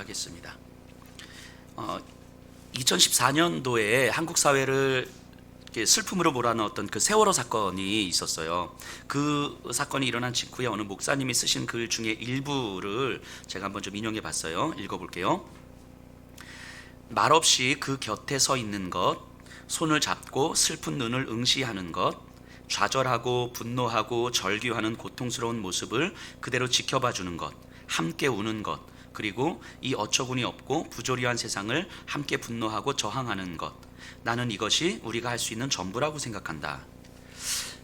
하겠습니다. 2014년도에 한국 사회를 슬픔으로 몰아넣었던 그 세월호 사건이 있었어요. 그 사건이 일어난 직후에 어느 목사님이 쓰신 글 중에 일부를 제가 한번 좀 인용해 봤어요. 읽어볼게요. 말없이 그 곁에 서 있는 것, 손을 잡고 슬픈 눈을 응시하는 것, 좌절하고 분노하고 절규하는 고통스러운 모습을 그대로 지켜봐 주는 것, 함께 우는 것, 그리고 이 어처구니 없고 부조리한 세상을 함께 분노하고 저항하는 것, 나는 이것이 우리가 할 수 있는 전부라고 생각한다.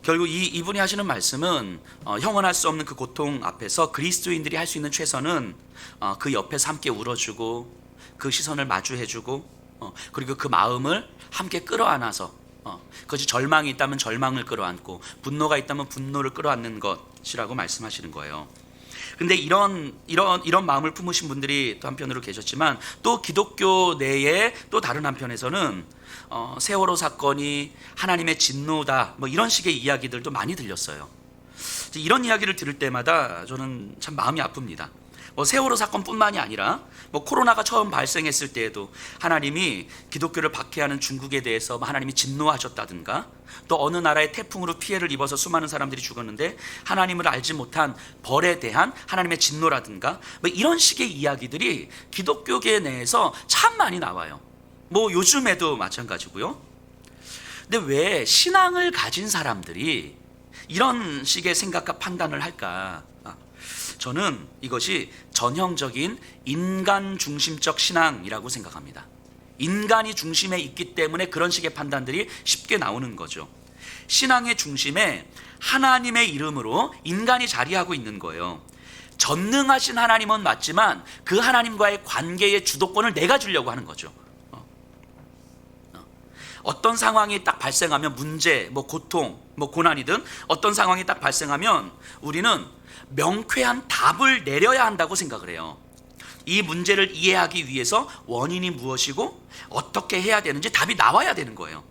결국 이분이 하시는 말씀은 형언할 수 없는 그 고통 앞에서 그리스도인들이 할 수 있는 최선은 그 옆에서 함께 울어주고 그 시선을 마주해주고 그리고 그 마음을 함께 끌어안아서 그것이 절망이 있다면 절망을 끌어안고 분노가 있다면 분노를 끌어안는 것이라고 말씀하시는 거예요. 근데 이런 마음을 품으신 분들이 또 한편으로 계셨지만 또 기독교 내에 또 다른 한편에서는 세월호 사건이 하나님의 진노다 뭐 이런 식의 이야기들도 많이 들렸어요. 이런 이야기를 들을 때마다 저는 참 마음이 아픕니다. 세월호 사건뿐만이 아니라 코로나가 처음 발생했을 때에도 하나님이 기독교를 박해하는 중국에 대해서 하나님이 진노하셨다든가, 또 어느 나라의 태풍으로 피해를 입어서 수많은 사람들이 죽었는데 하나님을 알지 못한 벌에 대한 하나님의 진노라든가 이런 식의 이야기들이 기독교계 내에서 참 많이 나와요. 요즘에도 마찬가지고요. 근데 왜 신앙을 가진 사람들이 이런 식의 생각과 판단을 할까? 저는 이것이 전형적인 인간 중심적 신앙이라고 생각합니다. 인간이 중심에 있기 때문에 그런 식의 판단들이 쉽게 나오는 거죠. 신앙의 중심에 하나님의 이름으로 인간이 자리하고 있는 거예요. 전능하신 하나님은 맞지만 그 하나님과의 관계의 주도권을 내가 주려고 하는 거죠. 어떤 상황이 딱 발생하면 문제, 고통, 고난이든 어떤 상황이 딱 발생하면 우리는 명쾌한 답을 내려야 한다고 생각을 해요. 이 문제를 이해하기 위해서 원인이 무엇이고 어떻게 해야 되는지 답이 나와야 되는 거예요.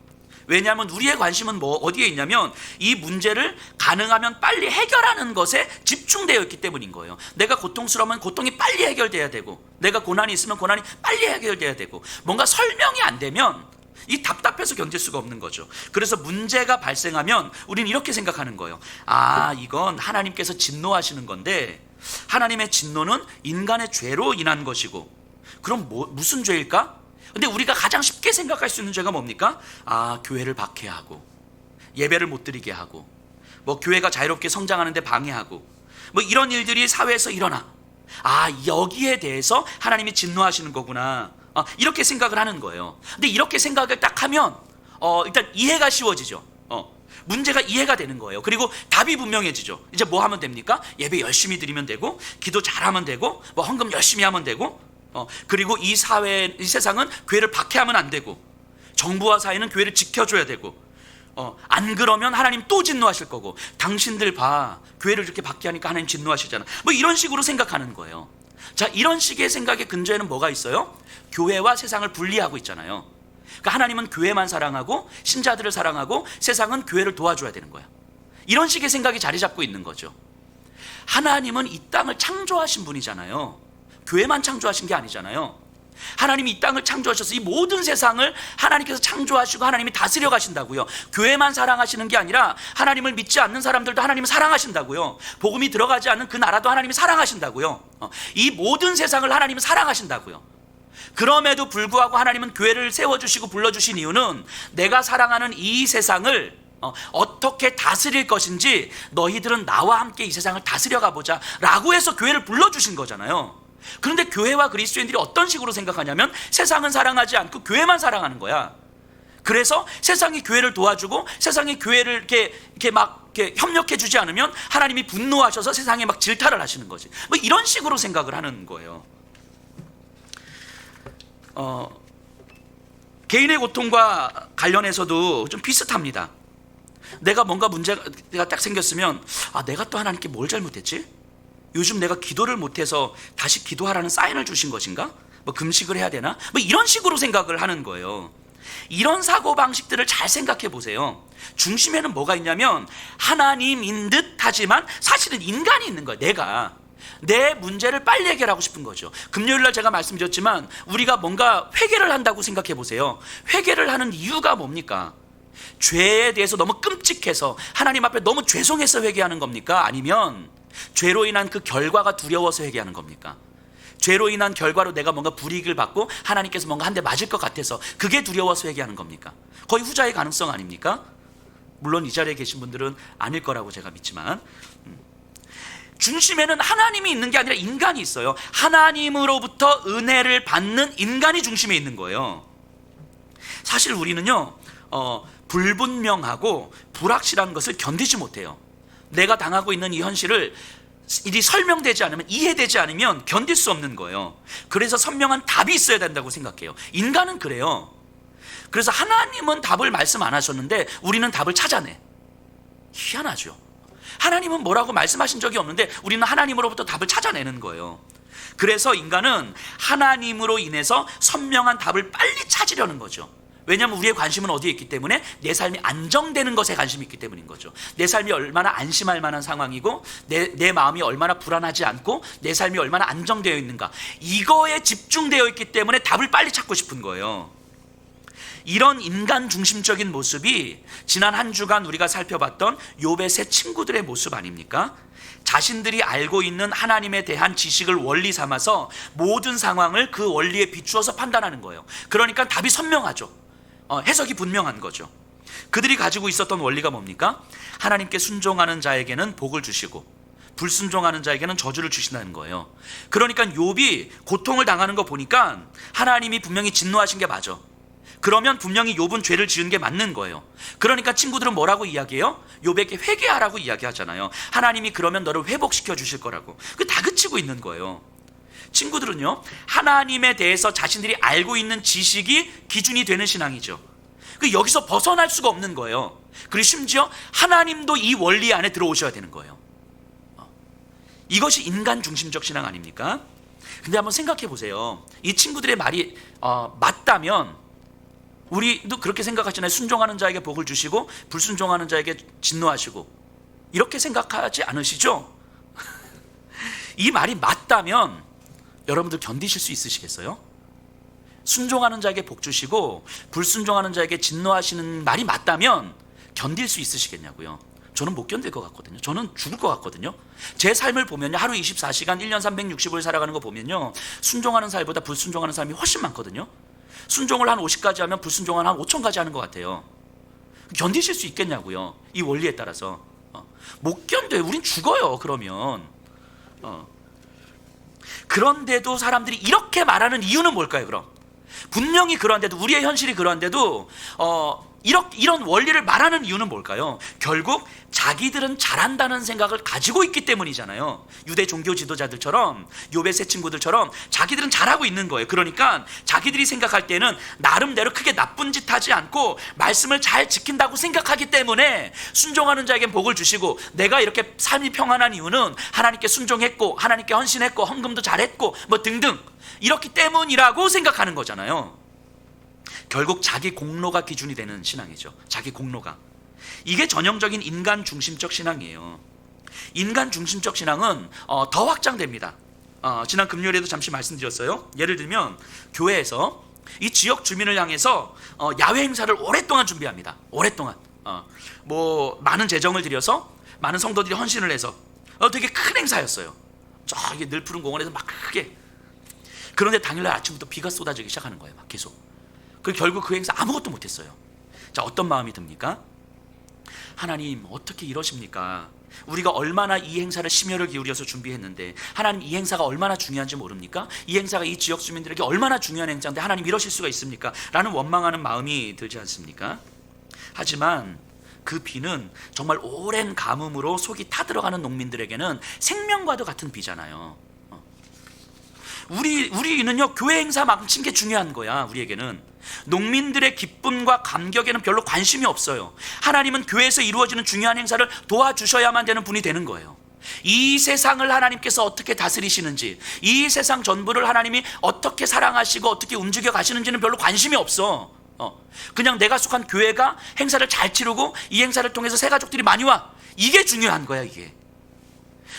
왜냐하면 우리의 관심은 어디에 있냐면 이 문제를 가능하면 빨리 해결하는 것에 집중되어 있기 때문인 거예요. 내가 고통스러우면 고통이 빨리 해결돼야 되고, 내가 고난이 있으면 고난이 빨리 해결돼야 되고, 뭔가 설명이 안 되면 이 답답해서 견딜 수가 없는 거죠. 그래서 문제가 발생하면 우리는 이렇게 생각하는 거예요. 이건 하나님께서 진노하시는 건데 하나님의 진노는 인간의 죄로 인한 것이고, 그럼 무슨 죄일까? 근데 우리가 가장 쉽게 생각할 수 있는 죄가 뭡니까? 교회를 박해하고 예배를 못 드리게 하고 교회가 자유롭게 성장하는 데 방해하고 이런 일들이 사회에서 일어나. 여기에 대해서 하나님이 진노하시는 거구나. 이렇게 생각을 하는 거예요. 근데 이렇게 생각을 딱 하면 일단 이해가 쉬워지죠. 문제가 이해가 되는 거예요. 그리고 답이 분명해지죠. 이제 뭐 하면 됩니까? 예배 열심히 드리면 되고, 기도 잘하면 되고, 헌금 열심히 하면 되고, 그리고 이 세상은 교회를 박해하면 안 되고, 정부와 사회는 교회를 지켜줘야 되고, 안 그러면 하나님 또 진노하실 거고, 당신들 봐, 교회를 이렇게 박해하니까 하나님 진노하시잖아. 이런 식으로 생각하는 거예요. 자, 이런 식의 생각의 근저에는 뭐가 있어요? 교회와 세상을 분리하고 있잖아요. 그러니까 하나님은 교회만 사랑하고 신자들을 사랑하고 세상은 교회를 도와줘야 되는 거야. 이런 식의 생각이 자리 잡고 있는 거죠. 하나님은 이 땅을 창조하신 분이잖아요. 교회만 창조하신 게 아니잖아요. 하나님이 이 땅을 창조하셔서 이 모든 세상을 하나님께서 창조하시고 하나님이 다스려 가신다고요. 교회만 사랑하시는 게 아니라 하나님을 믿지 않는 사람들도 하나님을 사랑하신다고요. 복음이 들어가지 않는 그 나라도 하나님이 사랑하신다고요. 이 모든 세상을 하나님은 사랑하신다고요. 그럼에도 불구하고 하나님은 교회를 세워주시고 불러주신 이유는 내가 사랑하는 이 세상을 어떻게 다스릴 것인지 너희들은 나와 함께 이 세상을 다스려 가보자 라고 해서 교회를 불러주신 거잖아요. 그런데 교회와 그리스도인들이 어떤 식으로 생각하냐면 세상은 사랑하지 않고 교회만 사랑하는 거야. 그래서 세상이 교회를 도와주고 세상이 교회를 이렇게 협력해 주지 않으면 하나님이 분노하셔서 세상에 질타를 하시는 거지. 이런 식으로 생각을 하는 거예요. 개인의 고통과 관련해서도 좀 비슷합니다. 내가 뭔가 문제가 딱 생겼으면 내가 또 하나님께 뭘 잘못했지? 요즘 내가 기도를 못해서 다시 기도하라는 사인을 주신 것인가? 금식을 해야 되나? 이런 식으로 생각을 하는 거예요. 이런 사고방식들을 잘 생각해 보세요. 중심에는 뭐가 있냐면 하나님인 듯 하지만 사실은 인간이 있는 거예요. 내가 내 문제를 빨리 해결하고 싶은 거죠. 금요일날 제가 말씀드렸지만 우리가 뭔가 회개를 한다고 생각해 보세요. 회개를 하는 이유가 뭡니까? 죄에 대해서 너무 끔찍해서 하나님 앞에 너무 죄송해서 회개하는 겁니까? 아니면 죄로 인한 그 결과가 두려워서 회개하는 겁니까? 죄로 인한 결과로 내가 뭔가 불이익을 받고 하나님께서 뭔가 한 대 맞을 것 같아서 그게 두려워서 회개하는 겁니까? 거의 후자의 가능성 아닙니까? 물론 이 자리에 계신 분들은 아닐 거라고 제가 믿지만, 중심에는 하나님이 있는 게 아니라 인간이 있어요. 하나님으로부터 은혜를 받는 인간이 중심에 있는 거예요. 사실 우리는요, 불분명하고 불확실한 것을 견디지 못해요. 내가 당하고 있는 이 현실을 일이 설명되지 않으면, 이해되지 않으면 견딜 수 없는 거예요. 그래서 선명한 답이 있어야 된다고 생각해요. 인간은 그래요. 그래서 하나님은 답을 말씀 안 하셨는데 우리는 답을 찾아내. 희한하죠. 하나님은 뭐라고 말씀하신 적이 없는데 우리는 하나님으로부터 답을 찾아내는 거예요. 그래서 인간은 하나님으로 인해서 선명한 답을 빨리 찾으려는 거죠. 왜냐하면 우리의 관심은 어디에 있기 때문에? 내 삶이 안정되는 것에 관심이 있기 때문인 거죠. 내 삶이 얼마나 안심할 만한 상황이고 내 마음이 얼마나 불안하지 않고 내 삶이 얼마나 안정되어 있는가, 이거에 집중되어 있기 때문에 답을 빨리 찾고 싶은 거예요. 이런 인간 중심적인 모습이 지난 한 주간 우리가 살펴봤던 욥의 세 친구들의 모습 아닙니까? 자신들이 알고 있는 하나님에 대한 지식을 원리 삼아서 모든 상황을 그 원리에 비추어서 판단하는 거예요. 그러니까 답이 선명하죠. 해석이 분명한 거죠. 그들이 가지고 있었던 원리가 뭡니까? 하나님께 순종하는 자에게는 복을 주시고 불순종하는 자에게는 저주를 주신다는 거예요. 그러니까 욥이 고통을 당하는 거 보니까 하나님이 분명히 진노하신 게 맞아. 그러면 분명히 욥은 죄를 지은 게 맞는 거예요. 그러니까 친구들은 뭐라고 이야기해요? 욥에게 회개하라고 이야기하잖아요. 하나님이 그러면 너를 회복시켜 주실 거라고. 그 다그치고 있는 거예요. 친구들은요, 하나님에 대해서 자신들이 알고 있는 지식이 기준이 되는 신앙이죠. 그 여기서 벗어날 수가 없는 거예요. 그리고 심지어 하나님도 이 원리 안에 들어오셔야 되는 거예요. 이것이 인간 중심적 신앙 아닙니까? 근데 한번 생각해 보세요. 이 친구들의 말이 맞다면 우리도 그렇게 생각하잖아요. 순종하는 자에게 복을 주시고 불순종하는 자에게 진노하시고, 이렇게 생각하지 않으시죠? 이 말이 맞다면 여러분들 견디실 수 있으시겠어요? 순종하는 자에게 복 주시고 불순종하는 자에게 진노하시는 말이 맞다면 견딜 수 있으시겠냐고요? 저는 못 견딜 것 같거든요. 저는 죽을 것 같거든요. 제 삶을 보면요, 하루 24시간 1년 365일 살아가는 거 보면요, 순종하는 사람보다 불순종하는 사람이 훨씬 많거든요. 순종을 한 50가지 하면 불순종을 한 5,000가지 하는 것 같아요. 견디실 수 있겠냐고요? 이 원리에 따라서. 못 견뎌요. 우린 죽어요, 그러면. 그런데도 사람들이 이렇게 말하는 이유는 뭘까요, 그럼? 분명히 그런데도, 우리의 현실이 그런데도 이런 원리를 말하는 이유는 뭘까요? 결국 자기들은 잘한다는 생각을 가지고 있기 때문이잖아요. 유대 종교 지도자들처럼, 욥의 세 친구들처럼 자기들은 잘하고 있는 거예요. 그러니까 자기들이 생각할 때는 나름대로 크게 나쁜 짓 하지 않고 말씀을 잘 지킨다고 생각하기 때문에 순종하는 자에겐 복을 주시고, 내가 이렇게 삶이 평안한 이유는 하나님께 순종했고 하나님께 헌신했고 헌금도 잘했고 뭐 등등, 이렇기 때문이라고 생각하는 거잖아요. 결국 자기 공로가 기준이 되는 신앙이죠. 자기 공로가. 이게 전형적인 인간 중심적 신앙이에요. 인간 중심적 신앙은 더 확장됩니다. 지난 금요일에도 잠시 말씀드렸어요. 예를 들면 교회에서 이 지역 주민을 향해서 야외 행사를 오랫동안 준비합니다. 오랫동안 뭐 많은 재정을 들여서 많은 성도들이 헌신을 해서 되게 큰 행사였어요. 저기 늘 푸른 공원에서 막 크게. 그런데 당일날 아침부터 비가 쏟아지기 시작하는 거예요. 막 계속. 그 결국 그 행사 아무것도 못했어요. 자, 어떤 마음이 듭니까? 하나님, 어떻게 이러십니까? 우리가 얼마나 이 행사를 심혈을 기울여서 준비했는데, 하나님 이 행사가 얼마나 중요한지 모릅니까? 이 행사가 이 지역 주민들에게 얼마나 중요한 행사인데 하나님 이러실 수가 있습니까? 라는 원망하는 마음이 들지 않습니까? 하지만 그 비는 정말 오랜 가뭄으로 속이 타들어가는 농민들에게는 생명과도 같은 비잖아요. 우리는요, 교회 행사만큼 게 중요한 거야. 우리에게는 농민들의 기쁨과 감격에는 별로 관심이 없어요. 하나님은 교회에서 이루어지는 중요한 행사를 도와주셔야만 되는 분이 되는 거예요. 이 세상을 하나님께서 어떻게 다스리시는지, 이 세상 전부를 하나님이 어떻게 사랑하시고 어떻게 움직여 가시는지는 별로 관심이 없어. 그냥 내가 속한 교회가 행사를 잘 치르고 이 행사를 통해서 새 가족들이 많이 와, 이게 중요한 거야. 이게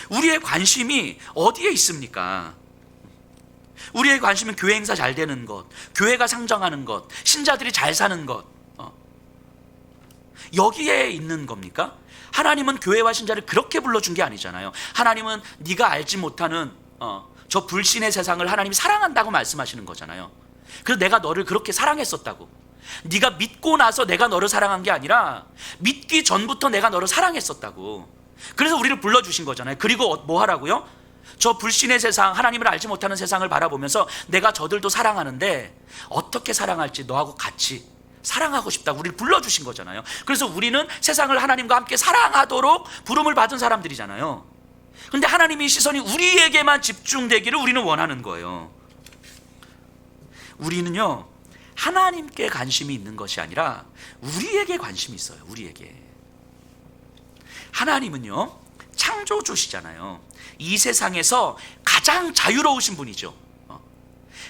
우리의 관심이 어디에 있습니까? 우리의 관심은 교회 행사 잘 되는 것, 교회가 상정하는 것, 신자들이 잘 사는 것, 여기에 있는 겁니까? 하나님은 교회와 신자를 그렇게 불러준 게 아니잖아요. 하나님은 네가 알지 못하는 저 불신의 세상을 하나님이 사랑한다고 말씀하시는 거잖아요. 그래서 내가 너를 그렇게 사랑했었다고. 네가 믿고 나서 내가 너를 사랑한 게 아니라 믿기 전부터 내가 너를 사랑했었다고. 그래서 우리를 불러주신 거잖아요. 그리고 뭐 하라고요? 저 불신의 세상, 하나님을 알지 못하는 세상을 바라보면서 내가 저들도 사랑하는데 어떻게 사랑할지 너하고 같이 사랑하고 싶다고 우리를 불러주신 거잖아요. 그래서 우리는 세상을 하나님과 함께 사랑하도록 부름을 받은 사람들이잖아요. 그런데 하나님의 시선이 우리에게만 집중되기를 우리는 원하는 거예요. 우리는요, 하나님께 관심이 있는 것이 아니라 우리에게 관심이 있어요. 우리에게. 하나님은요, 창조주시잖아요. 이 세상에서 가장 자유로우신 분이죠.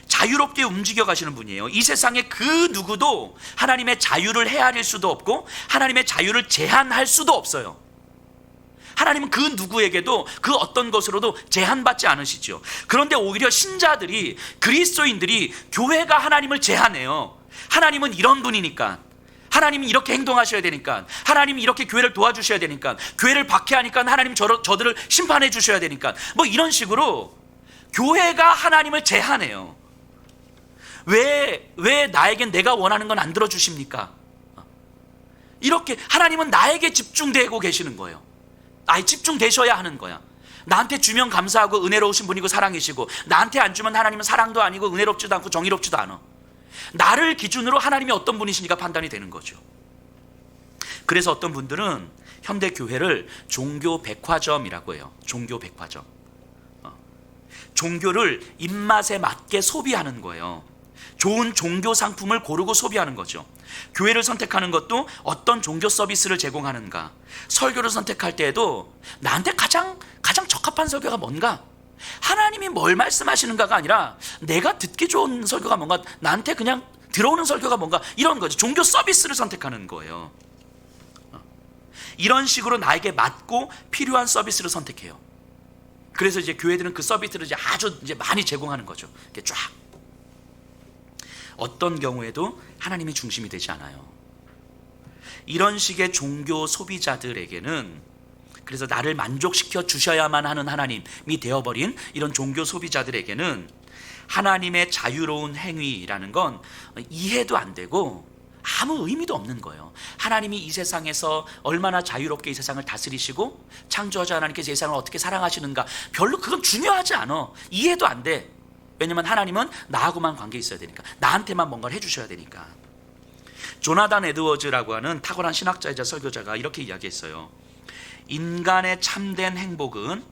자유롭게 움직여 가시는 분이에요. 이 세상에 그 누구도 하나님의 자유를 헤아릴 수도 없고 하나님의 자유를 제한할 수도 없어요. 하나님은 그 누구에게도 그 어떤 것으로도 제한받지 않으시죠. 그런데 오히려 신자들이, 그리스도인들이 교회가 하나님을 제한해요. 하나님은 이런 분이니까, 하나님이 이렇게 행동하셔야 되니까, 하나님이 이렇게 교회를 도와주셔야 되니까, 교회를 박해하니까 하나님 저들을 심판해 주셔야 되니까, 뭐 이런 식으로 교회가 하나님을 제한해요. 왜 나에겐 내가 원하는 건 안 들어주십니까? 이렇게 하나님은 나에게 집중되고 계시는 거예요. 나에 집중되셔야 하는 거야. 나한테 주면 감사하고 은혜로우신 분이고 사랑이시고, 나한테 안 주면 하나님은 사랑도 아니고 은혜롭지도 않고 정의롭지도 않아. 나를 기준으로 하나님이 어떤 분이시니까 판단이 되는 거죠. 그래서 어떤 분들은 현대 교회를 종교 백화점이라고 해요. 종교 백화점. 종교를 입맛에 맞게 소비하는 거예요. 좋은 종교 상품을 고르고 소비하는 거죠. 교회를 선택하는 것도 어떤 종교 서비스를 제공하는가, 설교를 선택할 때에도 나한테 가장 적합한 설교가 뭔가, 하나님이 뭘 말씀하시는가가 아니라 내가 듣기 좋은 설교가 뭔가, 나한테 그냥 들어오는 설교가 뭔가, 이런 거죠. 종교 서비스를 선택하는 거예요. 이런 식으로 나에게 맞고 필요한 서비스를 선택해요. 그래서 이제 교회들은 그 서비스를 아주 많이 제공하는 거죠. 이렇게 쫙. 어떤 경우에도 하나님이 중심이 되지 않아요. 이런 식의 종교 소비자들에게는, 그래서 나를 만족시켜 주셔야만 하는 하나님이 되어버린 이런 종교 소비자들에게는 하나님의 자유로운 행위라는 건 이해도 안 되고 아무 의미도 없는 거예요. 하나님이 이 세상에서 얼마나 자유롭게 이 세상을 다스리시고 창조하자 하나님께서 이 세상을 어떻게 사랑하시는가, 별로 그건 중요하지 않아. 이해도 안 돼. 왜냐면 하나님은 나하고만 관계 있어야 되니까, 나한테만 뭔가를 해주셔야 되니까. 조나단 에드워즈라고 하는 탁월한 신학자이자 설교자가 이렇게 이야기했어요. 인간의 참된 행복은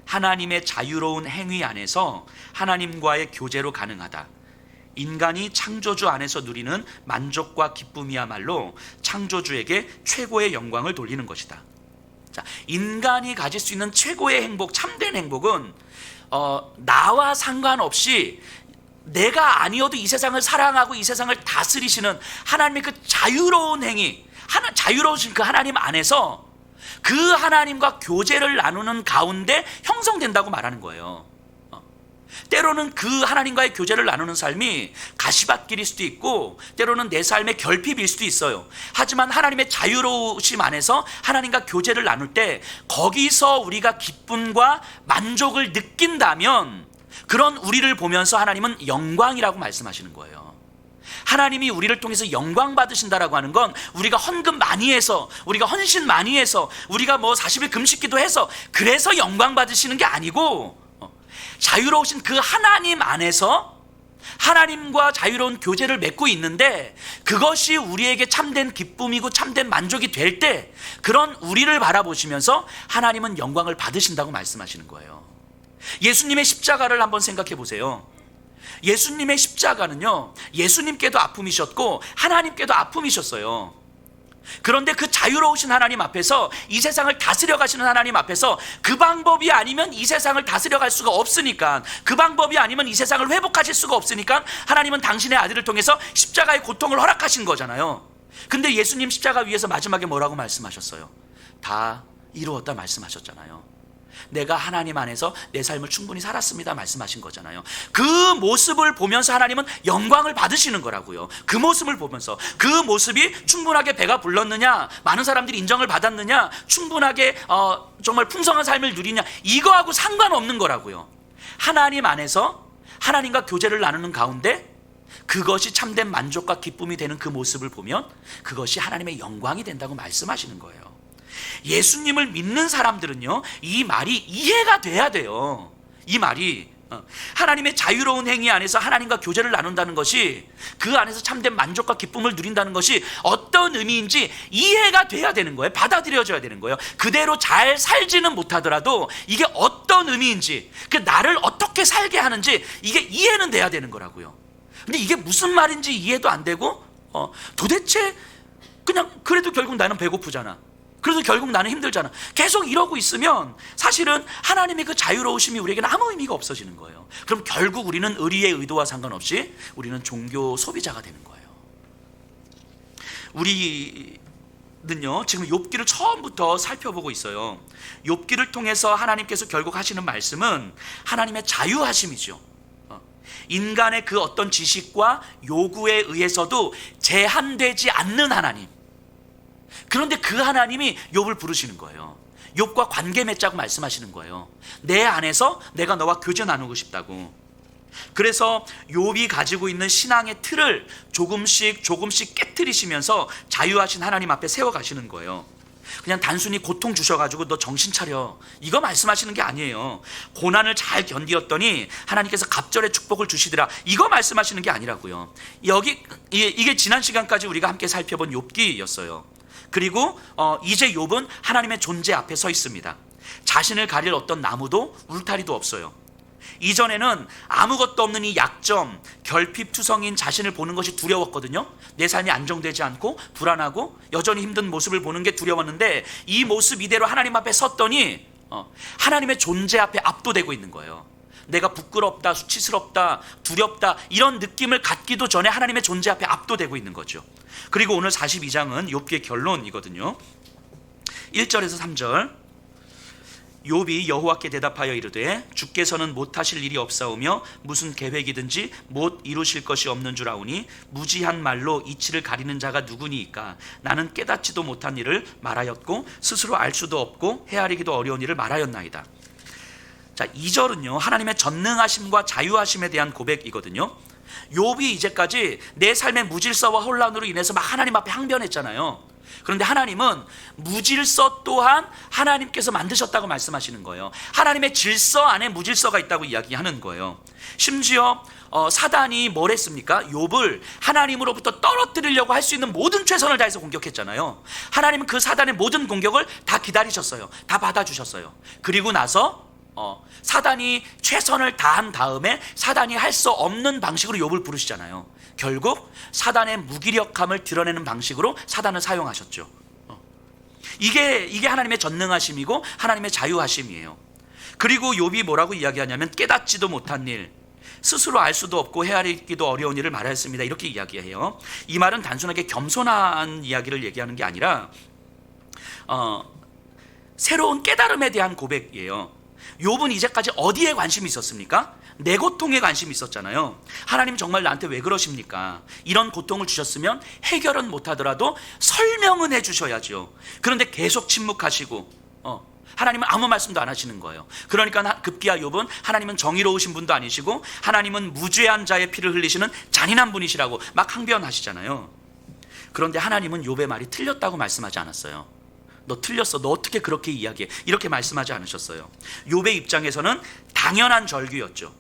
하나님의 자유로운 행위 안에서 하나님과의 교제로 가능하다. 인간이 창조주 안에서 누리는 만족과 기쁨이야말로 창조주에게 최고의 영광을 돌리는 것이다. 자, 인간이 가질 수 있는 최고의 행복, 참된 행복은 나와 상관없이 내가 아니어도 이 세상을 사랑하고 이 세상을 다스리시는 하나님의 그 자유로운 행위, 자유로우신 그 하나님 안에서 그 하나님과 교제를 나누는 가운데 형성된다고 말하는 거예요. 때로는 그 하나님과의 교제를 나누는 삶이 가시밭길일 수도 있고, 때로는 내 삶의 결핍일 수도 있어요. 하지만 하나님의 자유로우심 안에서 하나님과 교제를 나눌 때 거기서 우리가 기쁨과 만족을 느낀다면, 그런 우리를 보면서 하나님은 영광이라고 말씀하시는 거예요. 하나님이 우리를 통해서 영광 받으신다라고 하는 건 우리가 헌금 많이 해서, 우리가 헌신 많이 해서, 우리가 뭐 40일 금식기도 해서 그래서 영광 받으시는 게 아니고, 자유로우신 그 하나님 안에서 하나님과 자유로운 교제를 맺고 있는데, 그것이 우리에게 참된 기쁨이고 참된 만족이 될 때, 그런 우리를 바라보시면서 하나님은 영광을 받으신다고 말씀하시는 거예요. 예수님의 십자가를 한번 생각해 보세요. 예수님의 십자가는요, 예수님께도 아픔이셨고 하나님께도 아픔이셨어요. 그런데 그 자유로우신 하나님 앞에서, 이 세상을 다스려 가시는 하나님 앞에서, 그 방법이 아니면 이 세상을 다스려 갈 수가 없으니까, 그 방법이 아니면 이 세상을 회복하실 수가 없으니까 하나님은 당신의 아들을 통해서 십자가의 고통을 허락하신 거잖아요. 근데 예수님 십자가 위에서 마지막에 뭐라고 말씀하셨어요? 다 이루었다 말씀하셨잖아요. 내가 하나님 안에서 내 삶을 충분히 살았습니다 말씀하신 거잖아요. 그 모습을 보면서 하나님은 영광을 받으시는 거라고요. 그 모습을 보면서 그 모습이 충분하게 배가 불렀느냐, 많은 사람들이 인정을 받았느냐, 충분하게 정말 풍성한 삶을 누리냐, 이거하고 상관없는 거라고요. 하나님 안에서 하나님과 교제를 나누는 가운데 그것이 참된 만족과 기쁨이 되는 그 모습을 보면 그것이 하나님의 영광이 된다고 말씀하시는 거예요. 예수님을 믿는 사람들은요, 이 말이 이해가 돼야 돼요. 이 말이 하나님의 자유로운 행위 안에서 하나님과 교제를 나눈다는 것이, 그 안에서 참된 만족과 기쁨을 누린다는 것이 어떤 의미인지 이해가 돼야 되는 거예요. 받아들여져야 되는 거예요. 그대로 잘 살지는 못하더라도 이게 어떤 의미인지, 그 나를 어떻게 살게 하는지 이게 이해는 돼야 되는 거라고요. 근데 이게 무슨 말인지 이해도 안 되고 도대체 그냥 그래도 결국 나는 배고프잖아, 그래도 결국 나는 힘들잖아, 계속 이러고 있으면 사실은 하나님의 그 자유로우심이 우리에게는 아무 의미가 없어지는 거예요. 그럼 결국 우리는 의리의 의도와 상관없이 우리는 종교 소비자가 되는 거예요. 우리는요, 지금 욥기를 처음부터 살펴보고 있어요. 욥기를 통해서 하나님께서 결국 하시는 말씀은 하나님의 자유하심이죠. 인간의 그 어떤 지식과 요구에 의해서도 제한되지 않는 하나님. 그런데 그 하나님이 욥을 부르시는 거예요. 욥과 관계 맺자고 말씀하시는 거예요. 내 안에서 내가 너와 교제 나누고 싶다고. 그래서 욥이 가지고 있는 신앙의 틀을 조금씩 깨트리시면서 자유하신 하나님 앞에 세워가시는 거예요. 그냥 단순히 고통 주셔가지고 너 정신 차려, 이거 말씀하시는 게 아니에요. 고난을 잘 견디었더니 하나님께서 갑절의 축복을 주시더라, 이거 말씀하시는 게 아니라고요. 이게 지난 시간까지 우리가 함께 살펴본 욥기였어요. 그리고 이제 욥은 하나님의 존재 앞에 서 있습니다. 자신을 가릴 어떤 나무도 울타리도 없어요. 이전에는 아무것도 없는 이 약점, 결핍투성인 자신을 보는 것이 두려웠거든요. 내 삶이 안정되지 않고 불안하고 여전히 힘든 모습을 보는 게 두려웠는데, 이 모습 이대로 하나님 앞에 섰더니 하나님의 존재 앞에 압도되고 있는 거예요. 내가 부끄럽다, 수치스럽다, 두렵다, 이런 느낌을 갖기도 전에 하나님의 존재 앞에 압도되고 있는 거죠. 그리고 오늘 42장은 욥기의 결론이거든요. 1절에서 3절. 욥이 여호와께 대답하여 이르되 주께서는 못하실 일이 없사오며 무슨 계획이든지 못 이루실 것이 없는 줄 아오니 무지한 말로 이치를 가리는 자가 누구니이까. 나는 깨닫지도 못한 일을 말하였고 스스로 알 수도 없고 헤아리기도 어려운 일을 말하였나이다. 자, 2절은요, 하나님의 전능하심과 자유하심에 대한 고백이거든요. 욥이 이제까지 내 삶의 무질서와 혼란으로 인해서 막 하나님 앞에 항변했잖아요. 그런데 하나님은 무질서 또한 하나님께서 만드셨다고 말씀하시는 거예요. 하나님의 질서 안에 무질서가 있다고 이야기하는 거예요. 심지어 사단이 뭘 했습니까? 욥을 하나님으로부터 떨어뜨리려고 할 수 있는 모든 최선을 다해서 공격했잖아요. 하나님은 그 사단의 모든 공격을 다 기다리셨어요. 다 받아주셨어요. 그리고 나서 사단이 최선을 다한 다음에 사단이 할 수 없는 방식으로 욥을 부르시잖아요. 결국 사단의 무기력함을 드러내는 방식으로 사단을 사용하셨죠. 이게 하나님의 전능하심이고 하나님의 자유하심이에요. 그리고 욥이 뭐라고 이야기하냐면 깨닫지도 못한 일, 스스로 알 수도 없고 헤아리기도 어려운 일을 말하였습니다, 이렇게 이야기해요. 이 말은 단순하게 겸손한 이야기를 얘기하는 게 아니라 새로운 깨달음에 대한 고백이에요. 욥은 이제까지 어디에 관심이 있었습니까? 내 고통에 관심이 있었잖아요. 하나님 정말 나한테 왜 그러십니까? 이런 고통을 주셨으면 해결은 못하더라도 설명은 해주셔야죠. 그런데 계속 침묵하시고 하나님은 아무 말씀도 안 하시는 거예요. 그러니까 급기야 욥은 하나님은 정의로우신 분도 아니시고 하나님은 무죄한 자의 피를 흘리시는 잔인한 분이시라고 막 항변하시잖아요. 그런데 하나님은 욥의 말이 틀렸다고 말씀하지 않았어요. 너 틀렸어, 너 어떻게 그렇게 이야기해, 이렇게 말씀하지 않으셨어요. 욥의 입장에서는 당연한 절규였죠.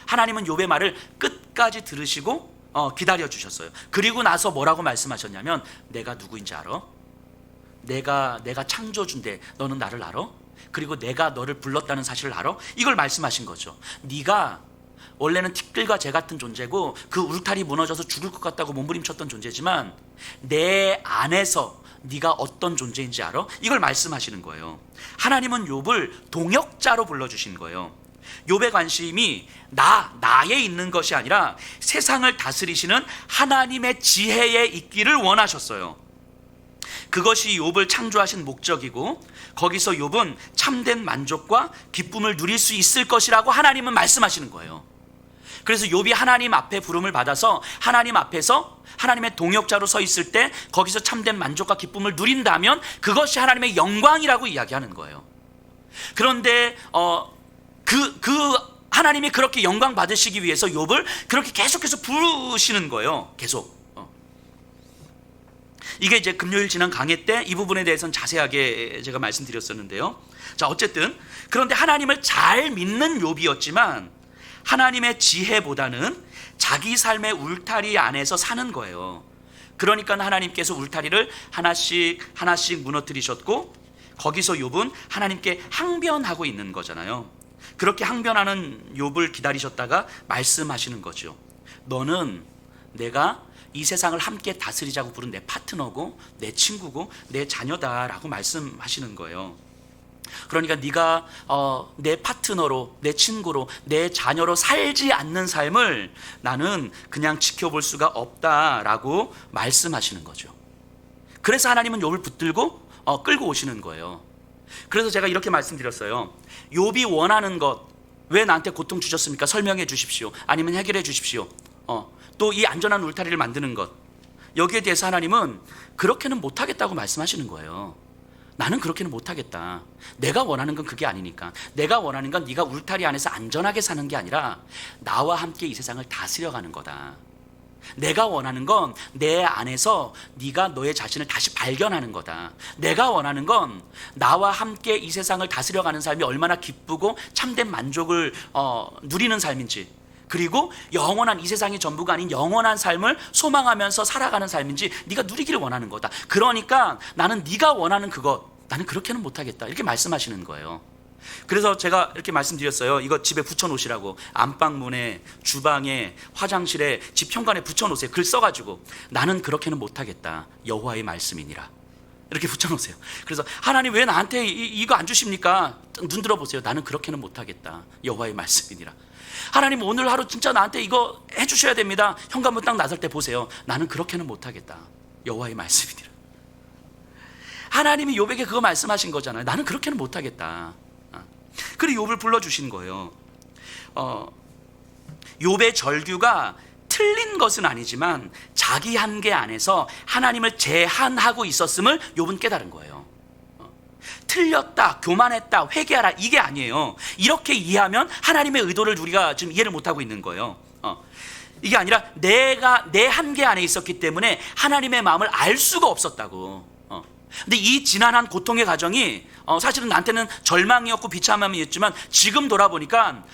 하나님은 욥의 말을 끝까지 들으시고 기다려주셨어요. 그리고 나서 뭐라고 말씀하셨냐면, 내가 누구인지 알아? 내가 창조주인데 너는 나를 알아? 그리고 내가 너를 불렀다는 사실을 알아? 이걸 말씀하신 거죠. 네가 원래는 티끌과 재 같은 존재고 그 울타리 무너져서 죽을 것 같다고 몸부림쳤던 존재지만 내 안에서 네가 어떤 존재인지 알아? 이걸 말씀하시는 거예요. 하나님은 욥을 동역자로 불러주신 거예요. 욥의 관심이 나에 있는 것이 아니라 세상을 다스리시는 하나님의 지혜에 있기를 원하셨어요. 그것이 욥을 창조하신 목적이고 거기서 욥은 참된 만족과 기쁨을 누릴 수 있을 것이라고 하나님은 말씀하시는 거예요. 그래서 욥이 하나님 앞에 부름을 받아서 하나님 앞에서 하나님의 동역자로 서 있을 때 거기서 참된 만족과 기쁨을 누린다면 그것이 하나님의 영광이라고 이야기하는 거예요. 그런데 하나님이 그렇게 영광 받으시기 위해서 욥을 그렇게 계속해서 부르시는 거예요. 계속. 이게 이제 금요일 지난 강해 때 이 부분에 대해서는 자세하게 제가 말씀드렸었는데요. 자, 어쨌든 그런데 하나님을 잘 믿는 욥이었지만 하나님의 지혜보다는 자기 삶의 울타리 안에서 사는 거예요. 그러니까 하나님께서 울타리를 하나씩 무너뜨리셨고 거기서 욥은 하나님께 항변하고 있는 거잖아요. 그렇게 항변하는 욥을 기다리셨다가 말씀하시는 거죠. 너는 내가 이 세상을 함께 다스리자고 부른 내 파트너고 내 친구고 내 자녀다라고 말씀하시는 거예요. 그러니까 네가 내 파트너로, 내 친구로, 내 자녀로 살지 않는 삶을 나는 그냥 지켜볼 수가 없다라고 말씀하시는 거죠. 그래서 하나님은 욥을 붙들고 끌고 오시는 거예요. 그래서 제가 이렇게 말씀드렸어요. 욥이 원하는 것, 왜 나한테 고통 주셨습니까? 설명해 주십시오. 아니면 해결해 주십시오. 또 이 안전한 울타리를 만드는 것, 여기에 대해서 하나님은 그렇게는 못하겠다고 말씀하시는 거예요. 나는 그렇게는 못하겠다. 내가 원하는 건 그게 아니니까. 내가 원하는 건 네가 울타리 안에서 안전하게 사는 게 아니라 나와 함께 이 세상을 다스려가는 거다. 내가 원하는 건 내 안에서 네가 너의 자신을 다시 발견하는 거다. 내가 원하는 건 나와 함께 이 세상을 다스려가는 삶이 얼마나 기쁘고 참된 만족을 누리는 삶인지, 그리고 영원한, 이 세상이 전부가 아닌 영원한 삶을 소망하면서 살아가는 삶인지 네가 누리기를 원하는 거다. 그러니까 나는 네가 원하는 그것, 나는 그렇게는 못하겠다, 이렇게 말씀하시는 거예요. 그래서 제가 이렇게 말씀드렸어요. 이거 집에 붙여놓으시라고. 안방문에, 주방에, 화장실에, 집 현관에 붙여놓으세요. 글 써가지고 나는 그렇게는 못하겠다, 여호와의 말씀이니라, 이렇게 붙여놓으세요. 그래서 하나님 왜 나한테 이거 안 주십니까? 눈 들어보세요. 나는 그렇게는 못하겠다, 여호와의 말씀이니라. 하나님 오늘 하루 진짜 나한테 이거 해주셔야 됩니다. 현관문 딱 나설 때 보세요. 나는 그렇게는 못하겠다, 여호와의 말씀이니라. 하나님이 욥에게 그거 말씀하신 거잖아요. 나는 그렇게는 못하겠다. 그리고 욥을 불러주신 거예요. 욥의 절규가 틀린 것은 아니지만 자기 한계 안에서 하나님을 제한하고 있었음을 욥은 깨달은 거예요. 틀렸다, 교만했다, 회개하라, 이게 아니에요. 이렇게 이해하면 하나님의 의도를 우리가 지금 이해를 못하고 있는 거예요. 이게 아니라 내가 내 한계 안에 있었기 때문에 하나님의 마음을 알 수가 없었다고. 근데 이 지난한 고통의 과정이 사실은 나한테는 절망이었고 비참함이었지만 지금 돌아보니까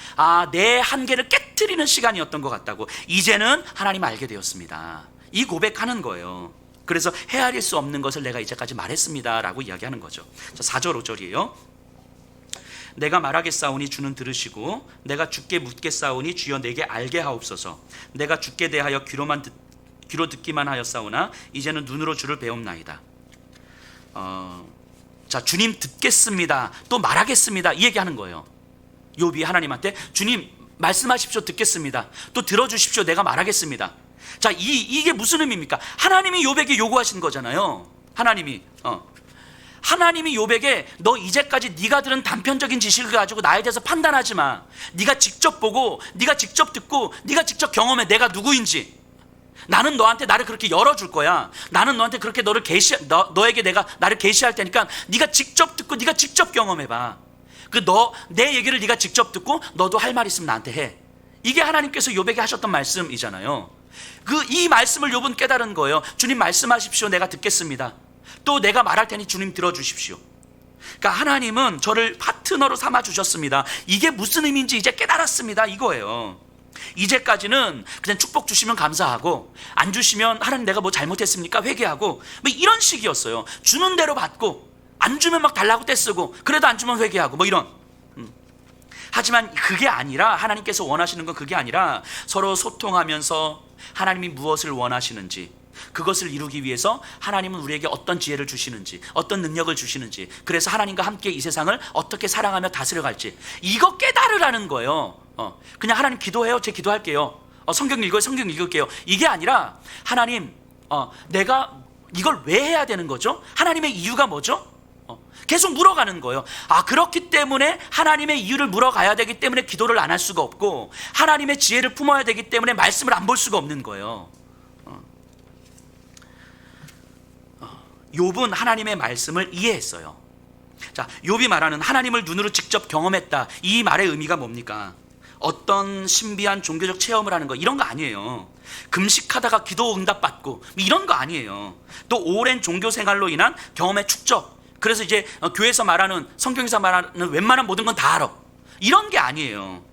내 한계를 깨트리는 시간이었던 것 같다고. 이제는 하나님 알게 되었습니다, 이 고백하는 거예요. 그래서 헤아릴 수 없는 것을 내가 이제까지 말했습니다 라고 이야기하는 거죠. 자, 4절 5절이에요 내가 말하겠사오니 주는 들으시고 내가 주께 묻겠사오니 주여 내게 알게 하옵소서. 내가 주께 대하여 귀로 듣기만 하였사오나 이제는 눈으로 주를 배움나이다. 자, 주님 듣겠습니다, 또 말하겠습니다, 이 얘기하는 거예요. 욥이 하나님한테 주님 말씀하십시오, 듣겠습니다, 또 들어주십시오, 내가 말하겠습니다. 자, 이게 무슨 의미입니까? 하나님이 욥에게 요구하신 거잖아요. 하나님이 욥에게 너 이제까지 네가 들은 단편적인 지식을 가지고 나에 대해서 판단하지 마. 네가 직접 보고, 네가 직접 듣고, 네가 직접 경험해, 내가 누구인지. 나는 너한테 나를 그렇게 열어줄 거야. 나는 너한테 그렇게 너에게 내가 나를 계시할 테니까 네가 직접 듣고 네가 직접 경험해봐. 내 얘기를 네가 직접 듣고 너도 할 말 있으면 나한테 해. 이게 하나님께서 욥에게 하셨던 말씀이잖아요. 이 말씀을 욥은 깨달은 거예요. 주님 말씀하십시오, 내가 듣겠습니다. 또 내가 말할 테니 주님 들어주십시오. 그러니까 하나님은 저를 파트너로 삼아 주셨습니다. 이게 무슨 의미인지 이제 깨달았습니다, 이거예요. 이제까지는 그냥 축복 주시면 감사하고, 안 주시면 하나님 내가 뭐 잘못했습니까? 회개하고, 뭐 이런 식이었어요. 주는 대로 받고, 안 주면 막 달라고 떼쓰고, 그래도 안 주면 회개하고, 뭐 이런. 하지만 그게 아니라, 하나님께서 원하시는 건 그게 아니라 서로 소통하면서 하나님이 무엇을 원하시는지, 그것을 이루기 위해서 하나님은 우리에게 어떤 지혜를 주시는지, 어떤 능력을 주시는지, 그래서 하나님과 함께 이 세상을 어떻게 사랑하며 다스려갈지, 이거 깨달으라는 거예요. 그냥 하나님 기도해요, 제 기도할게요. 성경 읽어요, 성경 읽을게요, 이게 아니라 하나님 내가 이걸 왜 해야 되는 거죠? 하나님의 이유가 뭐죠? 계속 물어가는 거예요. 그렇기 때문에 하나님의 이유를 물어가야 되기 때문에 기도를 안 할 수가 없고, 하나님의 지혜를 품어야 되기 때문에 말씀을 안 볼 수가 없는 거예요. 욥은 하나님의 말씀을 이해했어요. 자, 욥이 말하는 하나님을 눈으로 직접 경험했다, 이 말의 의미가 뭡니까? 어떤 신비한 종교적 체험을 하는 거, 이런 거 아니에요. 금식하다가 기도 응답받고 이런 거 아니에요. 또 오랜 종교 생활로 인한 경험의 축적, 그래서 이제 교회에서 말하는, 성경에서 말하는 웬만한 모든 건 다 알아, 이런 게 아니에요.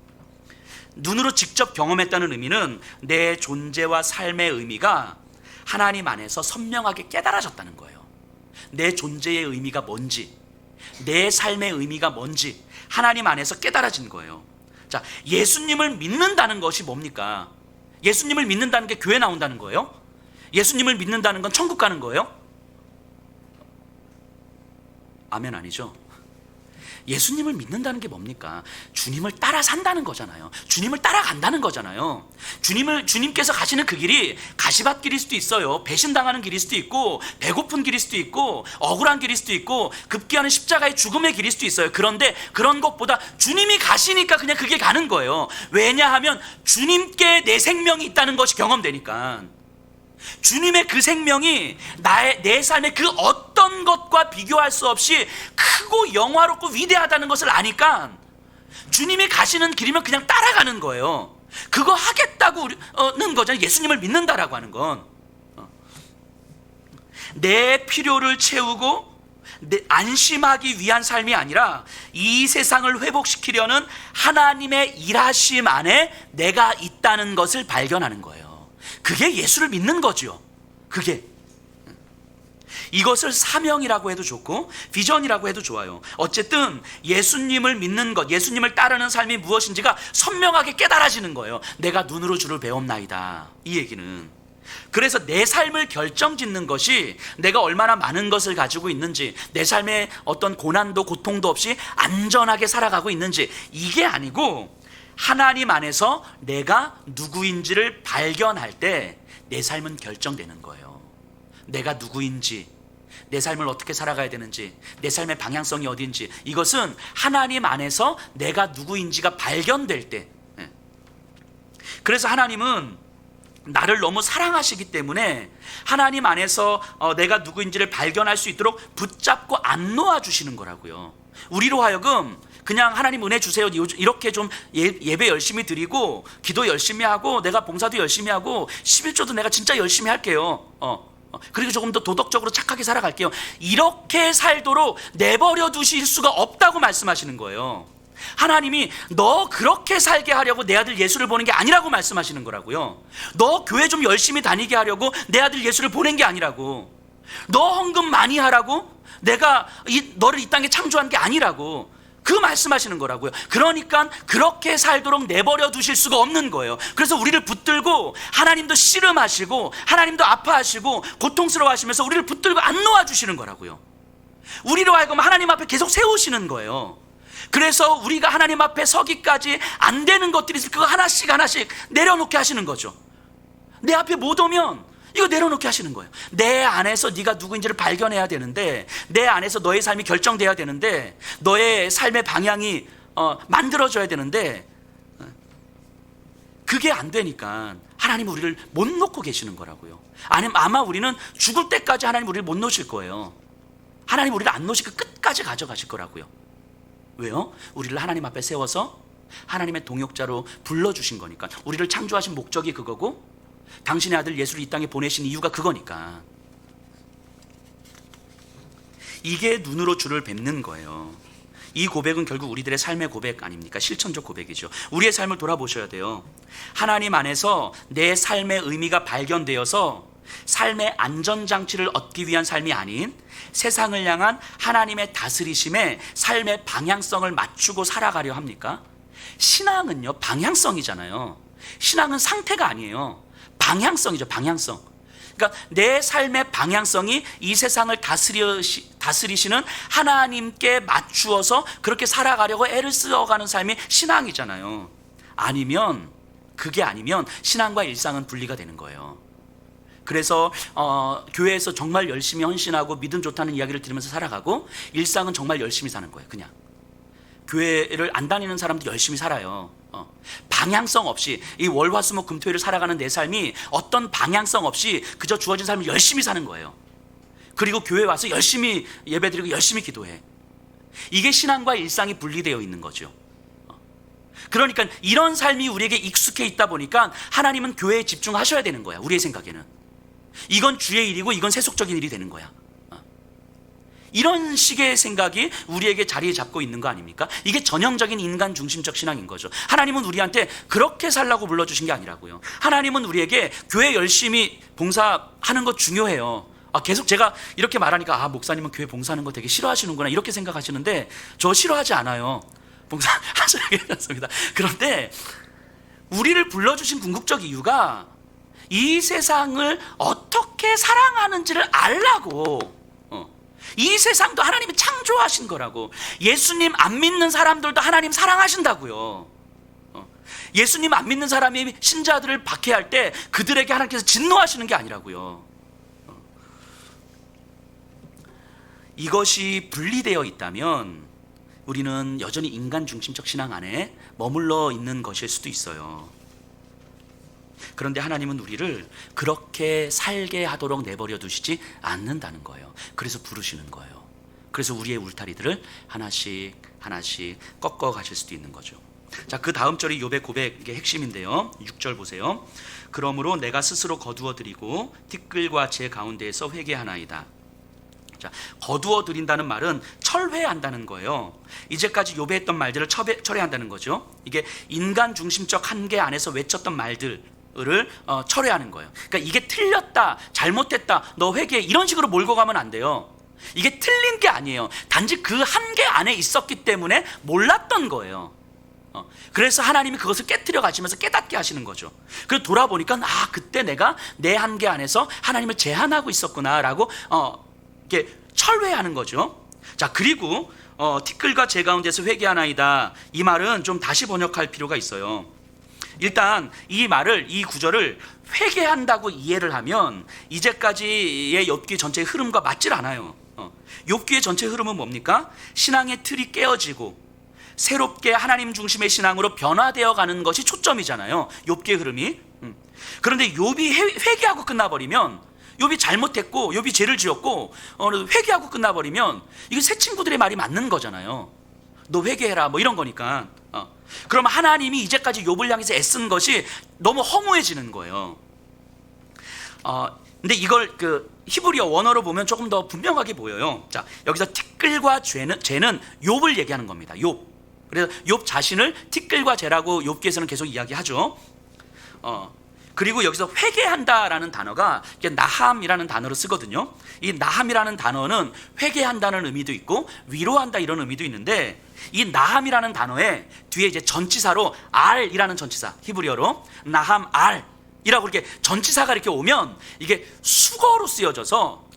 눈으로 직접 경험했다는 의미는 내 존재와 삶의 의미가 하나님 안에서 선명하게 깨달아졌다는 거예요. 내 존재의 의미가 뭔지, 내 삶의 의미가 뭔지 하나님 안에서 깨달아진 거예요. 자, 예수님을 믿는다는 것이 뭡니까? 예수님을 믿는다는 게 교회 나온다는 거예요? 예수님을 믿는다는 건 천국 가는 거예요? 아멘 아니죠? 예수님을 믿는다는 게 뭡니까? 주님을 따라 산다는 거잖아요. 주님을 따라간다는 거잖아요. 주님께서 가시는 그 길이 가시밭길일 수도 있어요. 배신당하는 길일 수도 있고, 배고픈 길일 수도 있고, 억울한 길일 수도 있고, 급기야는 십자가의 죽음의 길일 수도 있어요. 그런데 그런 것보다 주님이 가시니까 그냥 그게 가는 거예요. 왜냐하면 주님께 내 생명이 있다는 것이 경험되니까. 주님의 그 생명이 내 삶의 그 어떤 것과 비교할 수 없이 크고 영화롭고 위대하다는 것을 아니까 주님이 가시는 길이면 그냥 따라가는 거예요. 그거 하겠다고는 거잖아요. 예수님을 믿는다라고 하는 건 내 필요를 채우고 안심하기 위한 삶이 아니라 이 세상을 회복시키려는 하나님의 일하심 안에 내가 있다는 것을 발견하는 거예요. 그게 예수를 믿는 거죠. 그게 이것을 사명이라고 해도 좋고 비전이라고 해도 좋아요. 어쨌든 예수님을 믿는 것, 예수님을 따르는 삶이 무엇인지가 선명하게 깨달아지는 거예요. 내가 눈으로 주를 배웠나이다, 이 얘기는. 그래서 내 삶을 결정짓는 것이 내가 얼마나 많은 것을 가지고 있는지, 내 삶에 어떤 고난도 고통도 없이 안전하게 살아가고 있는지, 이게 아니고 하나님 안에서 내가 누구인지를 발견할 때 내 삶은 결정되는 거예요. 내가 누구인지, 내 삶을 어떻게 살아가야 되는지, 내 삶의 방향성이 어딘지, 이것은 하나님 안에서 내가 누구인지가 발견될 때. 그래서 하나님은 나를 너무 사랑하시기 때문에 하나님 안에서 내가 누구인지를 발견할 수 있도록 붙잡고 안 놓아주시는 거라고요. 우리로 하여금 그냥 하나님 은혜 주세요, 이렇게 좀 예배 열심히 드리고 기도 열심히 하고 내가 봉사도 열심히 하고 11조도 내가 진짜 열심히 할게요, 그리고 조금 더 도덕적으로 착하게 살아갈게요, 이렇게 살도록 내버려 두실 수가 없다고 말씀하시는 거예요. 하나님이 너 그렇게 살게 하려고 내 아들 예수를 보낸 게 아니라고 말씀하시는 거라고요. 너 교회 좀 열심히 다니게 하려고 내 아들 예수를 보낸 게 아니라고. 너 헌금 많이 하라고 내가 너를 이 땅에 창조한 게 아니라고, 그 말씀하시는 거라고요. 그러니까 그렇게 살도록 내버려 두실 수가 없는 거예요. 그래서 우리를 붙들고, 하나님도 씨름하시고 하나님도 아파하시고 고통스러워하시면서 우리를 붙들고 안 놓아주시는 거라고요. 우리로 하여금 하나님 앞에 계속 세우시는 거예요. 그래서 우리가 하나님 앞에 서기까지 안 되는 것들이 있으면 그거 하나씩 하나씩 내려놓게 하시는 거죠. 내 앞에 못 오면 이거 내려놓게 하시는 거예요. 내 안에서 네가 누구인지를 발견해야 되는데, 내 안에서 너의 삶이 결정돼야 되는데, 너의 삶의 방향이 만들어져야 되는데, 그게 안 되니까 하나님 우리를 못 놓고 계시는 거라고요. 아니면 아마 우리는 죽을 때까지 하나님 우리를 못 놓으실 거예요. 하나님 우리를 안 놓으시고 끝까지 가져가실 거라고요. 왜요? 우리를 하나님 앞에 세워서 하나님의 동역자로 불러주신 거니까. 우리를 창조하신 목적이 그거고, 당신의 아들 예수를 이 땅에 보내신 이유가 그거니까. 이게 눈으로 주를 뵙는 거예요. 이 고백은 결국 우리들의 삶의 고백 아닙니까? 실천적 고백이죠. 우리의 삶을 돌아보셔야 돼요. 하나님 안에서 내 삶의 의미가 발견되어서 삶의 안전장치를 얻기 위한 삶이 아닌 세상을 향한 하나님의 다스리심에 삶의 방향성을 맞추고 살아가려 합니까? 신앙은요, 방향성이잖아요. 신앙은 상태가 아니에요. 방향성이죠, 방향성. 그러니까 내 삶의 방향성이 이 세상을 다스리시는 하나님께 맞추어서 그렇게 살아가려고 애를 쓰어가는 삶이 신앙이잖아요. 그게 아니면 신앙과 일상은 분리가 되는 거예요. 그래서 교회에서 정말 열심히 헌신하고 믿음 좋다는 이야기를 들으면서 살아가고 일상은 정말 열심히 사는 거예요. 그냥 교회를 안 다니는 사람도 열심히 살아요. 방향성 없이 이 월화수목금토일을 살아가는 내 삶이 어떤 방향성 없이 그저 주어진 삶을 열심히 사는 거예요. 그리고 교회 와서 열심히 예배드리고 열심히 기도해. 이게 신앙과 일상이 분리되어 있는 거죠. 그러니까 이런 삶이 우리에게 익숙해 있다 보니까 하나님은 교회에 집중하셔야 되는 거야. 우리의 생각에는 이건 주의 일이고 이건 세속적인 일이 되는 거야. 이런 식의 생각이 우리에게 자리에 잡고 있는 거 아닙니까? 이게 전형적인 인간 중심적 신앙인 거죠. 하나님은 우리한테 그렇게 살라고 불러주신 게 아니라고요. 하나님은 우리에게 교회 열심히 봉사하는 거 중요해요. 계속 제가 이렇게 말하니까 목사님은 교회 봉사하는 거 되게 싫어하시는구나 이렇게 생각하시는데 저 싫어하지 않아요. 봉사하셔야 괜찮습니다. 그런데 우리를 불러주신 궁극적 이유가 이 세상을 어떻게 사랑하는지를 알라고. 이 세상도 하나님이 창조하신 거라고. 예수님 안 믿는 사람들도 하나님 사랑하신다고요. 예수님 안 믿는 사람이 신자들을 박해할 때 그들에게 하나님께서 진노하시는 게 아니라고요. 이것이 분리되어 있다면 우리는 여전히 인간 중심적 신앙 안에 머물러 있는 것일 수도 있어요. 그런데 하나님은 우리를 그렇게 살게 하도록 내버려 두시지 않는다는 거예요. 그래서 부르시는 거예요. 그래서 우리의 울타리들을 하나씩 하나씩 꺾어 가실 수도 있는 거죠. 자, 그 다음 절이 욥의 고백의 핵심인데요. 6절 보세요. 그러므로 내가 스스로 거두어 드리고 티끌과 제 가운데에서 회개하나이다. 자, 거두어 드린다는 말은 철회한다는 거예요. 이제까지 욥이 했던 말들을 철회한다는 거죠. 이게 인간 중심적 한계 안에서 외쳤던 말들을 철회하는 거예요. 그러니까 이게 틀렸다, 잘못됐다, 너 회개해 이런 식으로 몰고 가면 안 돼요. 이게 틀린 게 아니에요. 단지 그 한계 안에 있었기 때문에 몰랐던 거예요. 그래서 하나님이 그것을 깨트려 가시면서 깨닫게 하시는 거죠. 그래서 돌아보니까 그때 내가 내 한계 안에서 하나님을 제한하고 있었구나라고 이렇게 철회하는 거죠. 자, 그리고 티끌과 제 가운데서 회개하나이다. 이 말은 좀 다시 번역할 필요가 있어요. 일단 이 말을, 이 구절을 회개한다고 이해를 하면 이제까지의 욥기 전체의 흐름과 맞질 않아요. 욥기의 전체 흐름은 뭡니까? 신앙의 틀이 깨어지고 새롭게 하나님 중심의 신앙으로 변화되어 가는 것이 초점이잖아요. 욥기의 흐름이. 그런데 욥이 회개하고 끝나버리면, 욥이 잘못했고 욥이 죄를 지었고 회개하고 끝나버리면 이게 새 친구들의 말이 맞는 거잖아요. 너 회개해라 뭐 이런 거니까. 그럼 하나님이 이제까지 욥을 향해서 애쓴 것이 너무 허무해지는 거예요. 근데 이걸 히브리어 원어로 보면 조금 더 분명하게 보여요. 자, 여기서 티끌과 죄는 욥을 얘기하는 겁니다. 욥. 그래서 욥 자신을 티끌과 죄라고 욥기에서는 계속 이야기하죠. 그리고 여기서 회개한다라는 단어가 나함이라는 단어로 쓰거든요. 이 나함이라는 단어는 회개한다는 의미도 있고 위로한다 이런 의미도 있는데, 이 나함이라는 단어에 뒤에 이제 전치사로 알이라는 전치사, 히브리어로 나함 알이라고 이렇게 전치사가 이렇게 오면 이게 수거로 쓰여져서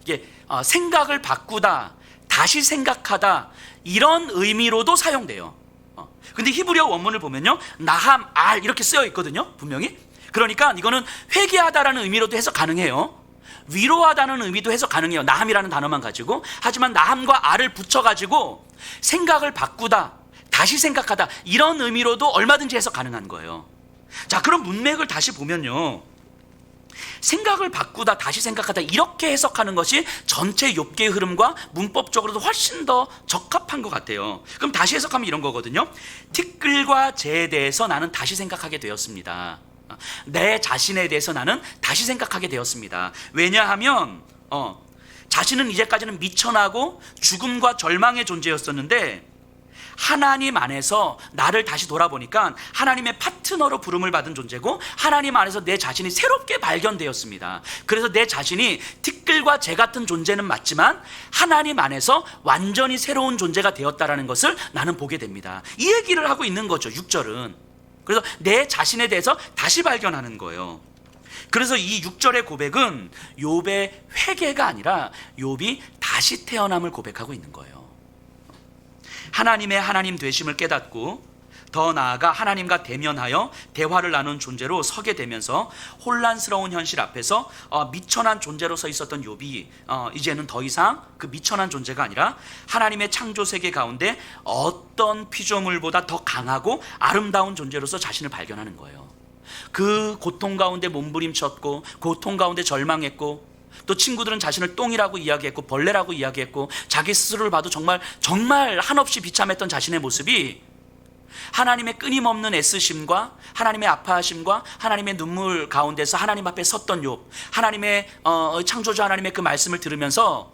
이게 생각을 바꾸다, 다시 생각하다 이런 의미로도 사용돼요. 근데 히브리어 원문을 보면요, 나함 알 이렇게 쓰여 있거든요, 분명히. 그러니까 이거는 회개하다라는 의미로도 해석 가능해요. 위로하다는 의미도 해석 가능해요, 나함이라는 단어만 가지고. 하지만 나함과 알을 붙여가지고 생각을 바꾸다, 다시 생각하다 이런 의미로도 얼마든지 해석 가능한 거예요. 자, 그럼 문맥을 다시 보면요, 생각을 바꾸다, 다시 생각하다 이렇게 해석하는 것이 전체 욥기의 흐름과 문법적으로도 훨씬 더 적합한 것 같아요. 그럼 다시 해석하면 이런 거거든요. 티끌과 죄에 대해서 나는 다시 생각하게 되었습니다. 내 자신에 대해서 나는 다시 생각하게 되었습니다. 왜냐하면 자신은 이제까지는 미천하고 죽음과 절망의 존재였었는데 하나님 안에서 나를 다시 돌아보니까 하나님의 파트너로 부름을 받은 존재고 하나님 안에서 내 자신이 새롭게 발견되었습니다. 그래서 내 자신이 티끌과 재 같은 존재는 맞지만 하나님 안에서 완전히 새로운 존재가 되었다라는 것을 나는 보게 됩니다. 이 얘기를 하고 있는 거죠, 6절은. 그래서 내 자신에 대해서 다시 발견하는 거예요. 그래서 이 6절의 고백은 욥의 회개가 아니라 욥이 다시 태어남을 고백하고 있는 거예요. 하나님의 하나님 되심을 깨닫고 더 나아가 하나님과 대면하여 대화를 나눈 존재로 서게 되면서 혼란스러운 현실 앞에서 미천한 존재로 서 있었던 욥이 이제는 더 이상 그 미천한 존재가 아니라 하나님의 창조 세계 가운데 어떤 피조물보다 더 강하고 아름다운 존재로서 자신을 발견하는 거예요. 그 고통 가운데 몸부림쳤고 고통 가운데 절망했고 또 친구들은 자신을 똥이라고 이야기했고 벌레라고 이야기했고 자기 스스로를 봐도 정말 한없이 비참했던 자신의 모습이 하나님의 끊임없는 애쓰심과 하나님의 아파하심과 하나님의 눈물 가운데서 하나님 앞에 섰던 욥, 하나님의 창조주 하나님의 그 말씀을 들으면서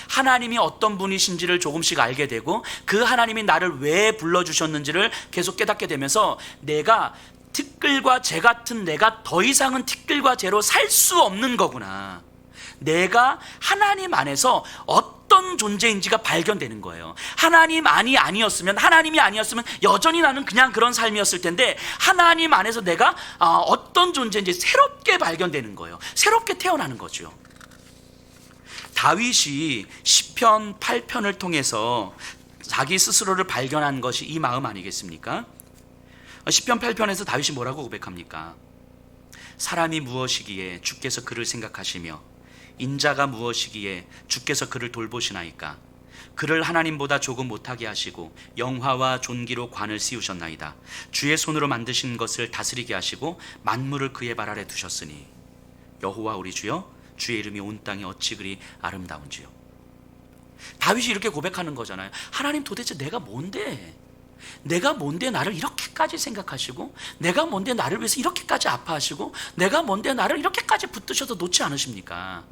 하나님이 어떤 분이신지를 조금씩 알게 되고 그 하나님이 나를 왜 불러주셨는지를 계속 깨닫게 되면서 내가 티끌과 재 같은 내가 더 이상은 티끌과 재로 살 수 없는 거구나, 내가 하나님 안에서 어떤 존재인지가 발견되는 거예요. 하나님이 아니었으면 여전히 나는 그냥 그런 삶이었을 텐데 하나님 안에서 내가 어떤 존재인지 새롭게 발견되는 거예요. 새롭게 태어나는 거죠. 다윗이 시편 8편을 통해서 자기 스스로를 발견한 것이 이 마음 아니겠습니까? 시편 8편에서 다윗이 뭐라고 고백합니까? 사람이 무엇이기에 주께서 그를 생각하시며 인자가 무엇이기에 주께서 그를 돌보시나이까? 그를 하나님보다 조금 못하게 하시고 영화와 존귀로 관을 씌우셨나이다. 주의 손으로 만드신 것을 다스리게 하시고 만물을 그의 발 아래 두셨으니 여호와 우리 주여, 주의 이름이 온 땅에 어찌 그리 아름다운지요. 다윗이 이렇게 고백하는 거잖아요. 하나님, 도대체 내가 뭔데 나를 이렇게까지 생각하시고, 내가 뭔데 나를 위해서 이렇게까지 아파하시고, 내가 뭔데 나를 이렇게까지 붙드셔도 놓지 않으십니까?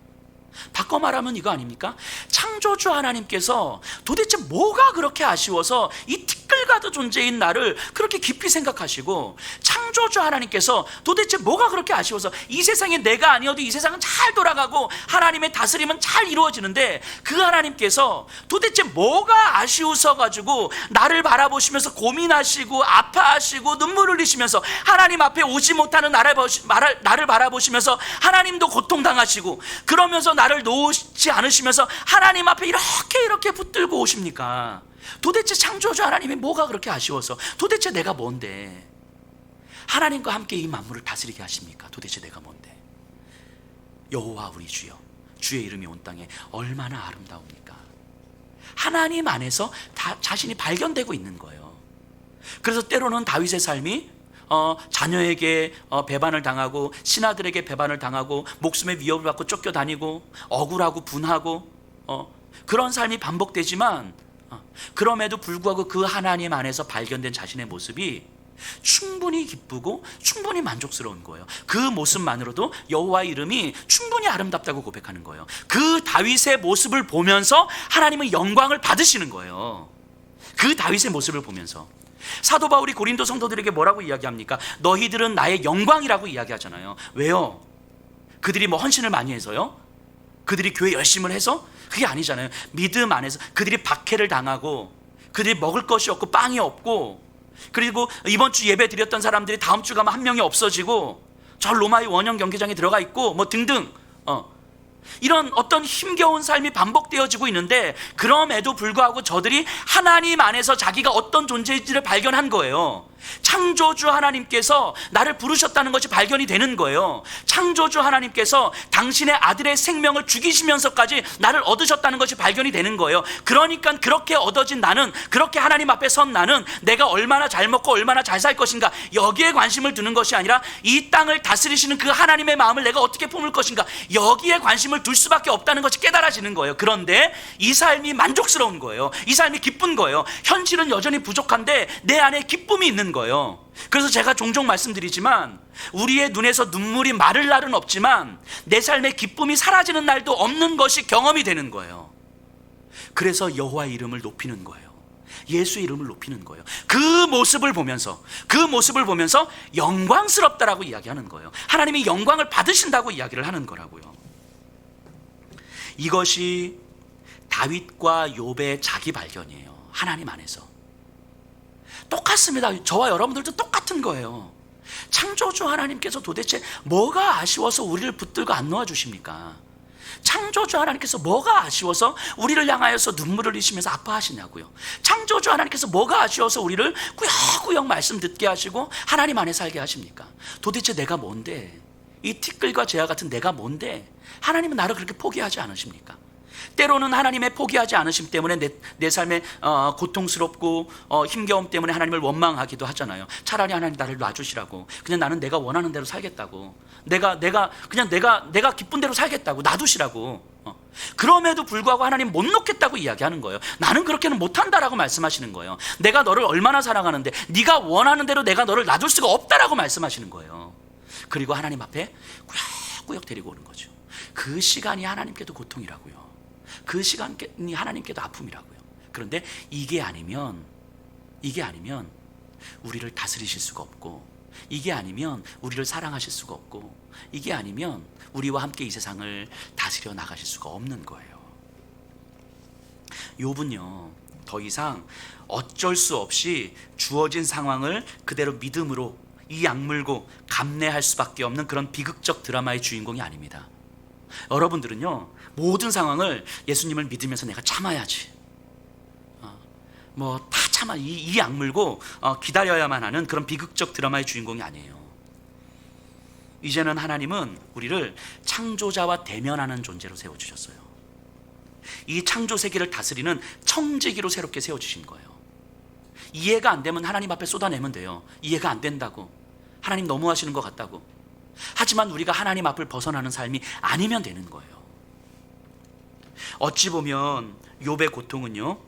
바꿔 말하면 이거 아닙니까? 창조주 하나님께서 도대체 뭐가 그렇게 아쉬워서 이 티끌과도 존재인 나를 그렇게 깊이 생각하시고, 창조주 하나님께서 도대체 뭐가 그렇게 아쉬워서 이 세상에 내가 아니어도 이 세상은 잘 돌아가고 하나님의 다스림은 잘 이루어지는데 그 하나님께서 도대체 뭐가 아쉬우셔 가지고 나를 바라보시면서 고민하시고 아파하시고 눈물 흘리시면서 하나님 앞에 오지 못하는 나를 바라보시면서 하나님도 고통당하시고 그러면서 나를 놓지 않으시면서 하나님 앞에 이렇게 붙들고 오십니까? 도대체 창조주 하나님이 뭐가 그렇게 아쉬워서 도대체 내가 뭔데 하나님과 함께 이 만물을 다스리게 하십니까? 도대체 내가 뭔데? 여호와 우리 주여, 주의 이름이 온 땅에 얼마나 아름다웁니까? 하나님 안에서 자신이 발견되고 있는 거예요. 그래서 때로는 다윗의 삶이 자녀에게 배반을 당하고 신하들에게 배반을 당하고 목숨의 위협을 받고 쫓겨다니고 억울하고 분하고 그런 삶이 반복되지만 그럼에도 불구하고 그 하나님 안에서 발견된 자신의 모습이 충분히 기쁘고 충분히 만족스러운 거예요. 그 모습만으로도 여호와의 이름이 충분히 아름답다고 고백하는 거예요. 그 다윗의 모습을 보면서 하나님은 영광을 받으시는 거예요. 그 다윗의 모습을 보면서 사도 바울이 고린도 성도들에게 뭐라고 이야기합니까? 너희들은 나의 영광이라고 이야기하잖아요. 왜요? 그들이 뭐 헌신을 많이 해서요? 그들이 교회 열심을 해서? 그게 아니잖아요. 믿음 안에서 그들이 박해를 당하고 그들이 먹을 것이 없고 빵이 없고, 그리고 이번 주 예배 드렸던 사람들이 다음 주 가면 한 명이 없어지고 저 로마의 원형 경기장에 들어가 있고 뭐 등등 이런 어떤 힘겨운 삶이 반복되어지고 있는데 그럼에도 불구하고 저들이 하나님 안에서 자기가 어떤 존재인지를 발견한 거예요. 창조주 하나님께서 나를 부르셨다는 것이 발견이 되는 거예요. 창조주 하나님께서 당신의 아들의 생명을 죽이시면서까지 나를 얻으셨다는 것이 발견이 되는 거예요. 그러니까 그렇게 얻어진 나는, 그렇게 하나님 앞에 선 나는 내가 얼마나 잘 먹고 얼마나 잘 살 것인가, 여기에 관심을 두는 것이 아니라 이 땅을 다스리시는 그 하나님의 마음을 내가 어떻게 품을 것인가, 여기에 관심을 둘 수밖에 없다는 것이 깨달아지는 거예요. 그런데 이 삶이 만족스러운 거예요. 이 삶이 기쁜 거예요. 현실은 여전히 부족한데 내 안에 기쁨이 있는 거예요. 그래서 제가 종종 말씀드리지만 우리의 눈에서 눈물이 마를 날은 없지만 내 삶의 기쁨이 사라지는 날도 없는 것이 경험이 되는 거예요. 그래서 여호와의 이름을 높이는 거예요. 예수의 이름을 높이는 거예요. 그 모습을 보면서 영광스럽다라고 이야기하는 거예요. 하나님이 영광을 받으신다고 이야기를 하는 거라고요. 이것이 다윗과 욥의 자기 발견이에요. 하나님 안에서. 똑같습니다. 저와 여러분들도 똑같은 거예요. 창조주 하나님께서 도대체 뭐가 아쉬워서 우리를 붙들고 안 놓아주십니까? 창조주 하나님께서 뭐가 아쉬워서 우리를 향하여서 눈물을 흘리시면서 아파하시냐고요. 창조주 하나님께서 뭐가 아쉬워서 우리를 꾸역꾸역 말씀 듣게 하시고 하나님 안에 살게 하십니까? 도대체 내가 뭔데? 이 티끌과 재와 같은 내가 뭔데 하나님은 나를 그렇게 포기하지 않으십니까? 때로는 하나님의 포기하지 않으심 때문에 내 삶에 고통스럽고 힘겨움 때문에 하나님을 원망하기도 하잖아요. 차라리 하나님 나를 놔주시라고, 그냥 나는 내가 원하는 대로 살겠다고, 내가 기쁜 대로 살겠다고 놔두시라고. 그럼에도 불구하고 하나님 못 놓겠다고 이야기하는 거예요. 나는 그렇게는 못한다라고 말씀하시는 거예요. 내가 너를 얼마나 사랑하는데 네가 원하는 대로 내가 너를 놔둘 수가 없다라고 말씀하시는 거예요. 그리고 하나님 앞에 꾸역꾸역 데리고 오는 거죠. 그 시간이 하나님께도 고통이라고요. 그 시간이 하나님께도 아픔이라고요. 그런데 이게 아니면 우리를 다스리실 수가 없고, 이게 아니면 우리를 사랑하실 수가 없고, 이게 아니면 우리와 함께 이 세상을 다스려 나가실 수가 없는 거예요. 욥은요, 더 이상 어쩔 수 없이 주어진 상황을 그대로 믿음으로 이 악물고 감내할 수밖에 없는 그런 비극적 드라마의 주인공이 아닙니다. 여러분들은요, 모든 상황을 예수님을 믿으면서 내가 참아야지, 다 참아, 이 악물고 기다려야만 하는 그런 비극적 드라마의 주인공이 아니에요. 이제는 하나님은 우리를 창조자와 대면하는 존재로 세워주셨어요. 이 창조 세계를 다스리는 청지기로 새롭게 세워주신 거예요. 이해가 안 되면 하나님 앞에 쏟아내면 돼요. 이해가 안 된다고, 하나님 너무하시는 것 같다고. 하지만 우리가 하나님 앞을 벗어나는 삶이 아니면 되는 거예요. 어찌 보면 욥의 고통은요,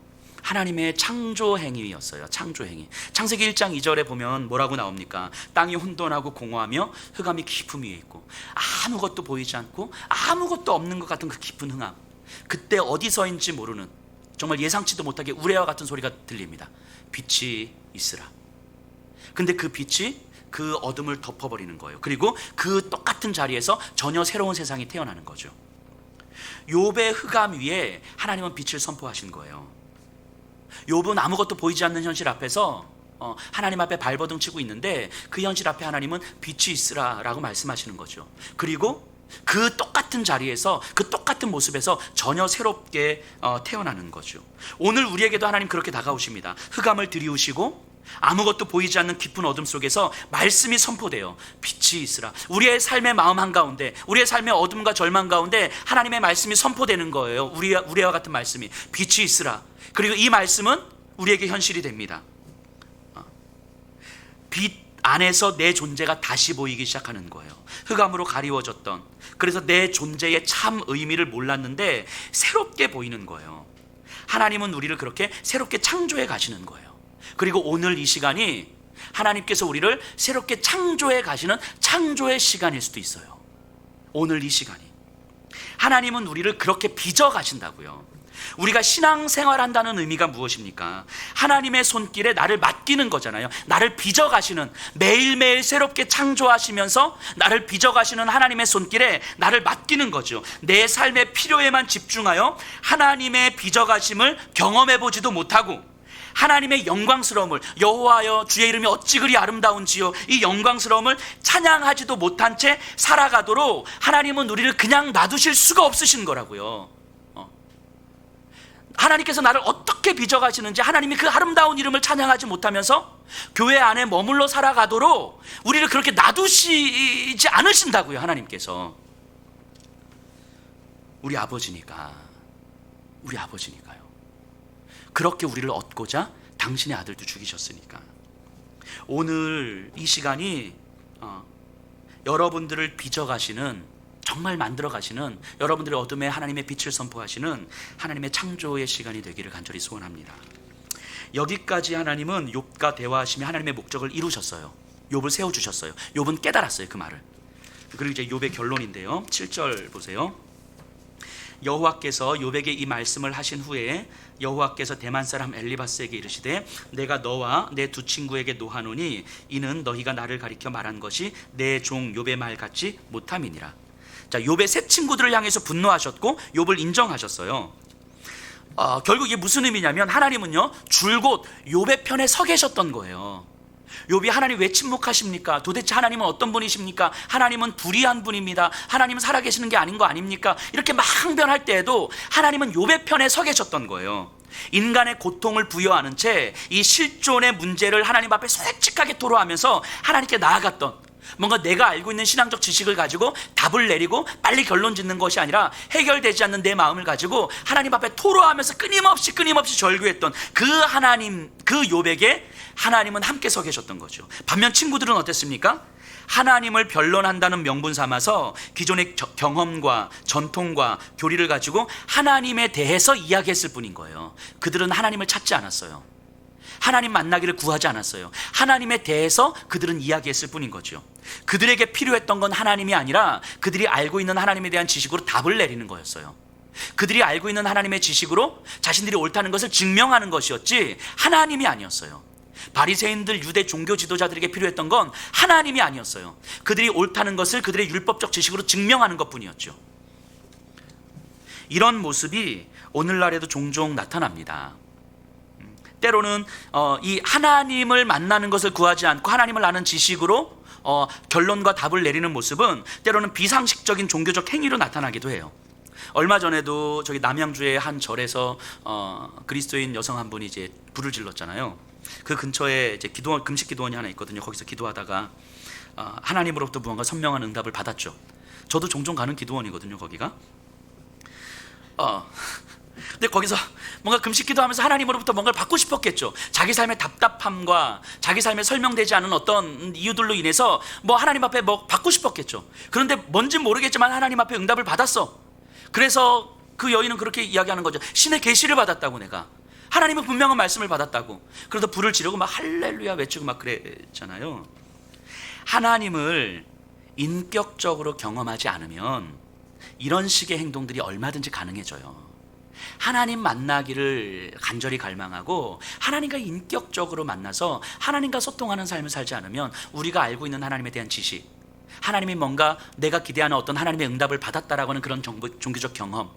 하나님의 창조 행위였어요. 창조 행위. 창세기 1장 2절에 보면 뭐라고 나옵니까? 땅이 혼돈하고 공허하며 흑암이 깊음 위에 있고, 아무것도 보이지 않고 아무것도 없는 것 같은 그 깊은 흑암. 그때 어디서인지 모르는, 정말 예상치도 못하게 우레와 같은 소리가 들립니다. 빛이 있으라. 근데 그 빛이 그 어둠을 덮어버리는 거예요. 그리고 그 똑같은 자리에서 전혀 새로운 세상이 태어나는 거죠. 욥의 흑암 위에 하나님은 빛을 선포하신 거예요. 욥은 아무것도 보이지 않는 현실 앞에서 하나님 앞에 발버둥 치고 있는데, 그 현실 앞에 하나님은 빛이 있으라 라고 말씀하시는 거죠. 그리고 그 똑같은 자리에서, 그 똑같은 모습에서 전혀 새롭게 태어나는 거죠. 오늘 우리에게도 하나님 그렇게 다가오십니다. 흑암을 들이우시고 아무것도 보이지 않는 깊은 어둠 속에서 말씀이 선포돼요. 빛이 있으라. 우리의 삶의 마음 한가운데, 우리의 삶의 어둠과 절망 가운데 하나님의 말씀이 선포되는 거예요. 우리와 같은 말씀이, 빛이 있으라. 그리고 이 말씀은 우리에게 현실이 됩니다. 빛 안에서 내 존재가 다시 보이기 시작하는 거예요. 흑암으로 가리워졌던, 그래서 내 존재의 참 의미를 몰랐는데 새롭게 보이는 거예요. 하나님은 우리를 그렇게 새롭게 창조해 가시는 거예요. 그리고 오늘 이 시간이 하나님께서 우리를 새롭게 창조해 가시는 창조의 시간일 수도 있어요. 오늘 이 시간이 하나님은 우리를 그렇게 빚어 가신다고요. 우리가 신앙생활 한다는 의미가 무엇입니까? 하나님의 손길에 나를 맡기는 거잖아요. 나를 빚어 가시는, 매일매일 새롭게 창조하시면서 나를 빚어 가시는 하나님의 손길에 나를 맡기는 거죠. 내 삶의 필요에만 집중하여 하나님의 빚어 가심을 경험해 보지도 못하고, 하나님의 영광스러움을, 여호와여 주의 이름이 어찌 그리 아름다운지요, 이 영광스러움을 찬양하지도 못한 채 살아가도록 하나님은 우리를 그냥 놔두실 수가 없으신 거라고요. 하나님께서 나를 어떻게 빚어가시는지, 하나님이 그 아름다운 이름을 찬양하지 못하면서 교회 안에 머물러 살아가도록 우리를 그렇게 놔두시지 않으신다고요. 하나님께서 우리 아버지니까요. 그렇게 우리를 얻고자 당신의 아들도 죽이셨으니까. 오늘 이 시간이 여러분들을 빚어가시는, 정말 만들어 가시는, 여러분들의 어둠에 하나님의 빛을 선포하시는 하나님의 창조의 시간이 되기를 간절히 소원합니다. 여기까지 하나님은 욥과 대화하시며 하나님의 목적을 이루셨어요. 욥을 세워주셨어요. 욥은 깨달았어요, 그 말을. 그리고 이제 욥의 결론인데요, 7절 보세요. 여호와께서 욥에게 이 말씀을 하신 후에 여호와께서 대만 사람 엘리바스에게 이르시되, 내가 너와 내 두 친구에게 노하노니 이는 너희가 나를 가리켜 말한 것이 내 종 욥의 말 같지 못함이니라. 자, 욥의 세 친구들을 향해서 분노하셨고 욥을 인정하셨어요. 결국 이게 무슨 의미냐면, 하나님은요 줄곧 욥의 편에 서 계셨던 거예요. 욥이 하나님 왜 침묵하십니까? 도대체 하나님은 어떤 분이십니까? 하나님은 불의한 분입니다. 하나님은 살아계시는 게 아닌 거 아닙니까? 이렇게 막 항변할 때에도 하나님은 욥의 편에 서 계셨던 거예요. 인간의 고통을 부여하는 채 이 실존의 문제를 하나님 앞에 솔직하게 토로하면서 하나님께 나아갔던, 뭔가 내가 알고 있는 신앙적 지식을 가지고 답을 내리고 빨리 결론 짓는 것이 아니라 해결되지 않는 내 마음을 가지고 하나님 앞에 토로하면서 끊임없이 절규했던 그 하나님, 그 욥에게 하나님은 함께 서 계셨던 거죠. 반면 친구들은 어땠습니까? 하나님을 변론한다는 명분 삼아서 기존의 경험과 전통과 교리를 가지고 하나님에 대해서 이야기했을 뿐인 거예요. 그들은 하나님을 찾지 않았어요. 하나님 만나기를 구하지 않았어요. 하나님에 대해서 그들은 이야기했을 뿐인 거죠. 그들에게 필요했던 건 하나님이 아니라 그들이 알고 있는 하나님에 대한 지식으로 답을 내리는 거였어요. 그들이 알고 있는 하나님의 지식으로 자신들이 옳다는 것을 증명하는 것이었지 하나님이 아니었어요. 바리새인들, 유대 종교 지도자들에게 필요했던 건 하나님이 아니었어요. 그들이 옳다는 것을 그들의 율법적 지식으로 증명하는 것뿐이었죠. 이런 모습이 오늘날에도 종종 나타납니다. 때로는 이 하나님을 만나는 것을 구하지 않고 하나님을 아는 지식으로 결론과 답을 내리는 모습은 때로는 비상식적인 종교적 행위로 나타나기도 해요. 얼마 전에도 저기 남양주의 한 절에서 그리스도인 여성 한 분이 이제 불을 질렀잖아요. 그 근처에 이제 금식 기도원이 하나 있거든요. 거기서 기도하다가 하나님으로부터 무언가 선명한 응답을 받았죠. 저도 종종 가는 기도원이거든요, 거기가. 근데 거기서 뭔가 금식 기도하면서 하나님으로부터 뭔가를 받고 싶었겠죠. 자기 삶의 답답함과 자기 삶에 설명되지 않은 어떤 이유들로 인해서 뭐 하나님 앞에 뭐 받고 싶었겠죠. 그런데 뭔지 모르겠지만 하나님 앞에 응답을 받았어. 그래서 그 여인은 그렇게 이야기하는 거죠. 신의 계시를 받았다고, 내가 하나님의 분명한 말씀을 받았다고. 그러다 불을 지르고 막 할렐루야 외치고 막 그랬잖아요. 하나님을 인격적으로 경험하지 않으면 이런 식의 행동들이 얼마든지 가능해져요. 하나님 만나기를 간절히 갈망하고 하나님과 인격적으로 만나서 하나님과 소통하는 삶을 살지 않으면 우리가 알고 있는 하나님에 대한 지식, 하나님이 뭔가 내가 기대하는 어떤 하나님의 응답을 받았다라고 하는 그런 종교적 경험,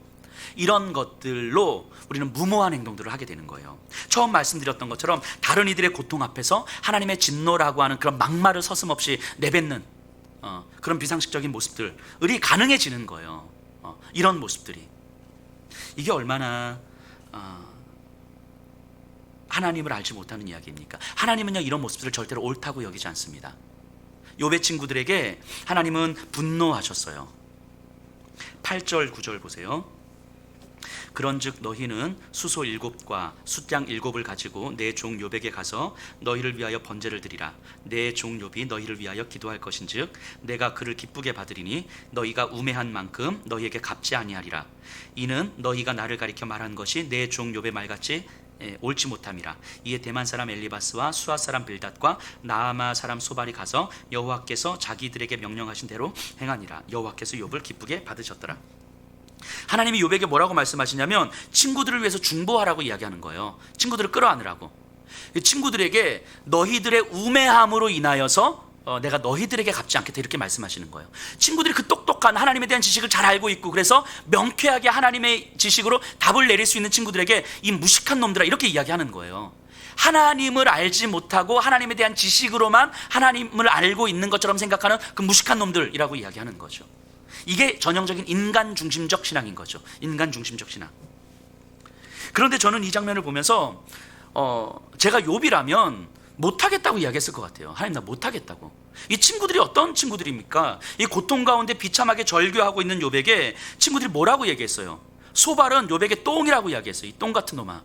이런 것들로 우리는 무모한 행동들을 하게 되는 거예요. 처음 말씀드렸던 것처럼 다른 이들의 고통 앞에서 하나님의 진노라고 하는 그런 막말을 서슴없이 내뱉는 그런 비상식적인 모습들이 가능해지는 거예요. 이런 모습들이, 이게 얼마나 하나님을 알지 못하는 이야기입니까? 하나님은요, 이런 모습들을 절대로 옳다고 여기지 않습니다. 욥의 친구들에게 하나님은 분노하셨어요. 8절 9절 보세요. 그런즉 너희는 수소 7과 숫양 7을 가지고 내 종 욥에게 가서 너희를 위하여 번제를 드리라. 내 종 욥이 너희를 위하여 기도할 것인즉 내가 그를 기쁘게 받으리니 너희가 우매한 만큼 너희에게 갚지 아니하리라. 이는 너희가 나를 가리켜 말한 것이 내 종 욥의 말같이 옳지 못함이라. 이에 대만 사람 엘리바스와 수아 사람 빌닷과 나아마 사람 소발이 가서 여호와께서 자기들에게 명령하신 대로 행하니라. 여호와께서 욥을 기쁘게 받으셨더라. 하나님이 욥에게 뭐라고 말씀하시냐면 친구들을 위해서 중보하라고 이야기하는 거예요. 친구들을 끌어안으라고. 친구들에게 너희들의 우매함으로 인하여서 내가 너희들에게 갚지 않겠다, 이렇게 말씀하시는 거예요. 친구들이 그 똑똑한 하나님에 대한 지식을 잘 알고 있고 그래서 명쾌하게 하나님의 지식으로 답을 내릴 수 있는 친구들에게 이 무식한 놈들아, 이렇게 이야기하는 거예요. 하나님을 알지 못하고 하나님에 대한 지식으로만 하나님을 알고 있는 것처럼 생각하는 그 무식한 놈들이라고 이야기하는 거죠. 이게 전형적인 인간 중심적 신앙인 거죠. 인간 중심적 신앙. 그런데 저는 이 장면을 보면서 제가 욥이라면 못하겠다고 이야기했을 것 같아요. 하나님, 나 못하겠다고. 이 친구들이 어떤 친구들입니까? 이 고통 가운데 비참하게 절규하고 있는 욥에게 친구들이 뭐라고 얘기했어요? 소발은 욥에게 똥이라고 이야기했어요. 이 똥 같은 놈아.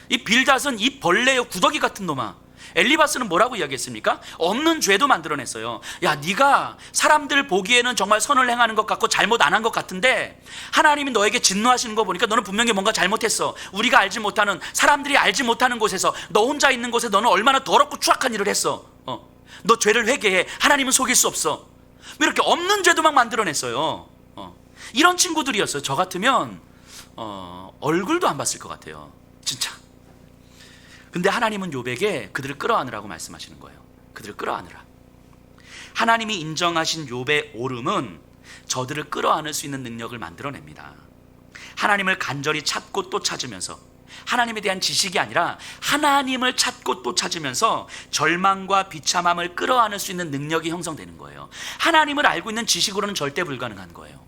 이 빌닷은 이 벌레요 구더기 같은 놈아. 엘리바스는 뭐라고 이야기했습니까? 없는 죄도 만들어냈어요. 야, 네가 사람들 보기에는 정말 선을 행하는 것 같고 잘못 안 한 것 같은데 하나님이 너에게 진노하시는 거 보니까 너는 분명히 뭔가 잘못했어. 우리가 알지 못하는, 사람들이 알지 못하는 곳에서, 너 혼자 있는 곳에 너는 얼마나 더럽고 추악한 일을 했어. 너 죄를 회개해. 하나님은 속일 수 없어. 이렇게 없는 죄도 막 만들어냈어요. 이런 친구들이었어요. 저 같으면 얼굴도 안 봤을 것 같아요, 진짜. 근데 하나님은 욥에게 그들을 끌어안으라고 말씀하시는 거예요. 그들을 끌어안으라. 하나님이 인정하신 욥의 오름은 저들을 끌어안을 수 있는 능력을 만들어냅니다. 하나님을 간절히 찾고 또 찾으면서 하나님에 대한 지식이 아니라 하나님을 찾고 또 찾으면서 절망과 비참함을 끌어안을 수 있는 능력이 형성되는 거예요. 하나님을 알고 있는 지식으로는 절대 불가능한 거예요.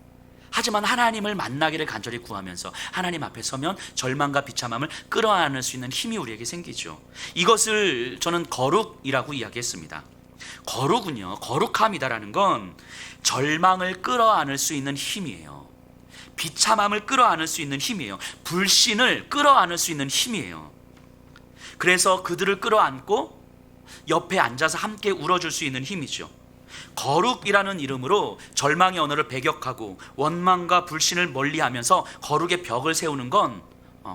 하지만 하나님을 만나기를 간절히 구하면서 하나님 앞에 서면 절망과 비참함을 끌어안을 수 있는 힘이 우리에게 생기죠. 이것을 저는 거룩이라고 이야기했습니다. 거룩은요, 거룩함이다라는 건 절망을 끌어안을 수 있는 힘이에요. 비참함을 끌어안을 수 있는 힘이에요. 불신을 끌어안을 수 있는 힘이에요. 그래서 그들을 끌어안고 옆에 앉아서 함께 울어줄 수 있는 힘이죠. 거룩이라는 이름으로 절망의 언어를 배격하고 원망과 불신을 멀리하면서 거룩의 벽을 세우는 건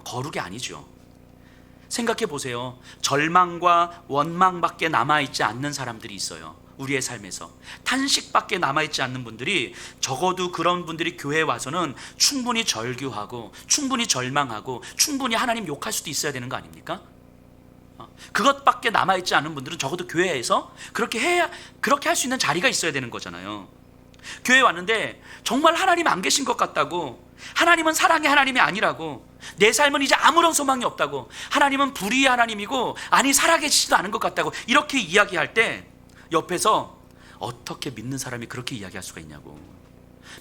거룩이 아니죠. 생각해 보세요. 절망과 원망밖에 남아있지 않는 사람들이 있어요. 우리의 삶에서 탄식밖에 남아있지 않는 분들이, 적어도 그런 분들이 교회에 와서는 충분히 절규하고 충분히 절망하고 충분히 하나님 욕할 수도 있어야 되는 거 아닙니까? 그것밖에 남아있지 않은 분들은 적어도 교회에서 그렇게 할 수 있는 자리가 있어야 되는 거잖아요. 교회에 왔는데 정말 하나님 안 계신 것 같다고, 하나님은 사랑의 하나님이 아니라고, 내 삶은 이제 아무런 소망이 없다고, 하나님은 불의의 하나님이고 아니 살아계시지도 않은 것 같다고 이렇게 이야기할 때 옆에서 어떻게 믿는 사람이 그렇게 이야기할 수가 있냐고,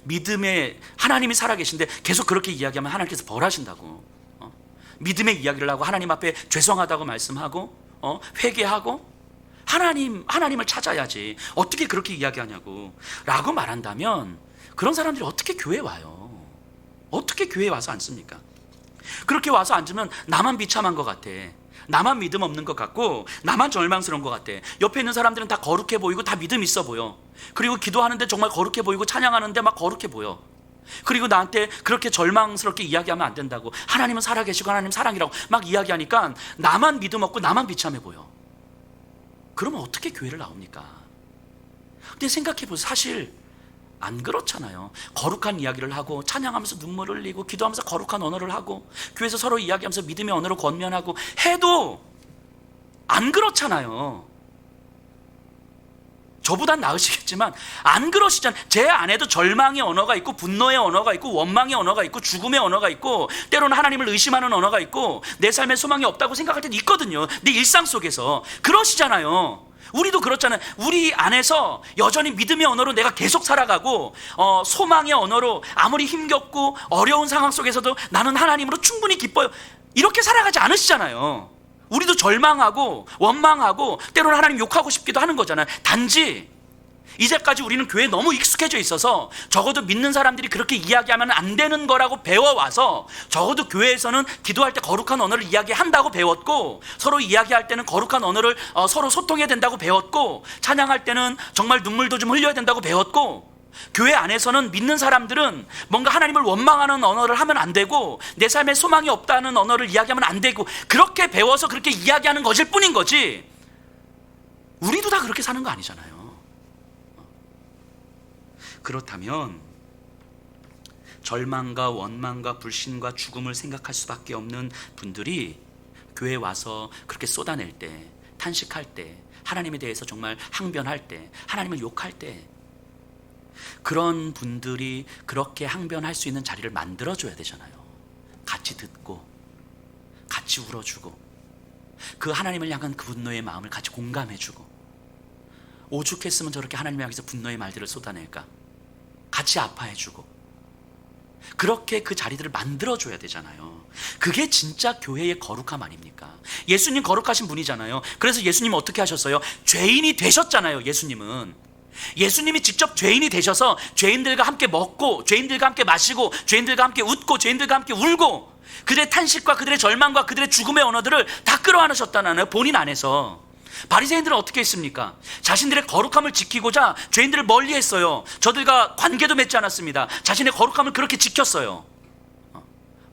믿음의 하나님이 살아계신데 계속 그렇게 이야기하면 하나님께서 벌하신다고, 믿음의 이야기를 하고 하나님 앞에 죄송하다고 말씀하고 회개하고 하나님을 찾아야지 어떻게 그렇게 이야기하냐고 라고 말한다면, 그런 사람들이 어떻게 교회에 와요? 어떻게 교회에 와서 앉습니까? 그렇게 와서 앉으면 나만 비참한 것 같아, 나만 믿음 없는 것 같고 나만 절망스러운 것 같아. 옆에 있는 사람들은 다 거룩해 보이고 다 믿음 있어 보여. 그리고 기도하는데 정말 거룩해 보이고 찬양하는데 막 거룩해 보여. 그리고 나한테 그렇게 절망스럽게 이야기하면 안 된다고, 하나님은 살아계시고 하나님 사랑이라고 막 이야기하니까 나만 믿음 없고 나만 비참해 보여. 그러면 어떻게 교회를 나옵니까? 근데 생각해보세요. 사실 안 그렇잖아요. 거룩한 이야기를 하고 찬양하면서 눈물을 흘리고 기도하면서 거룩한 언어를 하고 교회에서 서로 이야기하면서 믿음의 언어로 권면하고 해도 안 그렇잖아요. 저보단 나으시겠지만 안 그러시잖아요. 제 안에도 절망의 언어가 있고 분노의 언어가 있고 원망의 언어가 있고 죽음의 언어가 있고 때로는 하나님을 의심하는 언어가 있고 내 삶에 소망이 없다고 생각할 때도 있거든요. 내 일상 속에서 그러시잖아요. 우리도 그렇잖아요. 우리 안에서 여전히 믿음의 언어로 내가 계속 살아가고 소망의 언어로 아무리 힘겹고 어려운 상황 속에서도 나는 하나님으로 충분히 기뻐요, 이렇게 살아가지 않으시잖아요. 우리도 절망하고 원망하고 때로는 하나님 욕하고 싶기도 하는 거잖아요. 단지 이제까지 우리는 교회에 너무 익숙해져 있어서 적어도 믿는 사람들이 그렇게 이야기하면 안 되는 거라고 배워와서 적어도 교회에서는 기도할 때 거룩한 언어를 이야기한다고 배웠고, 서로 이야기할 때는 거룩한 언어를 서로 소통해야 된다고 배웠고, 찬양할 때는 정말 눈물도 좀 흘려야 된다고 배웠고, 교회 안에서는 믿는 사람들은 뭔가 하나님을 원망하는 언어를 하면 안 되고 내 삶에 소망이 없다는 언어를 이야기하면 안 되고, 그렇게 배워서 그렇게 이야기하는 것일 뿐인 거지 우리도 다 그렇게 사는 거 아니잖아요. 그렇다면 절망과 원망과 불신과 죽음을 생각할 수밖에 없는 분들이 교회에 와서 그렇게 쏟아낼 때, 탄식할 때, 하나님에 대해서 정말 항변할 때, 하나님을 욕할 때, 그런 분들이 그렇게 항변할 수 있는 자리를 만들어줘야 되잖아요. 같이 듣고 같이 울어주고 그 하나님을 향한 그 분노의 마음을 같이 공감해주고, 오죽했으면 저렇게 하나님을 향해서 분노의 말들을 쏟아낼까, 같이 아파해주고, 그렇게 그 자리들을 만들어줘야 되잖아요. 그게 진짜 교회의 거룩함 아닙니까? 예수님 거룩하신 분이잖아요. 그래서 예수님은 어떻게 하셨어요? 죄인이 되셨잖아요. 예수님이 직접 죄인이 되셔서 죄인들과 함께 먹고 죄인들과 함께 마시고 죄인들과 함께 웃고 죄인들과 함께 울고 그들의 탄식과 그들의 절망과 그들의 죽음의 언어들을 다 끌어안으셨다는 거예요. 본인 안에서. 바리새인들은 어떻게 했습니까? 자신들의 거룩함을 지키고자 죄인들을 멀리했어요. 저들과 관계도 맺지 않았습니다. 자신의 거룩함을 그렇게 지켰어요.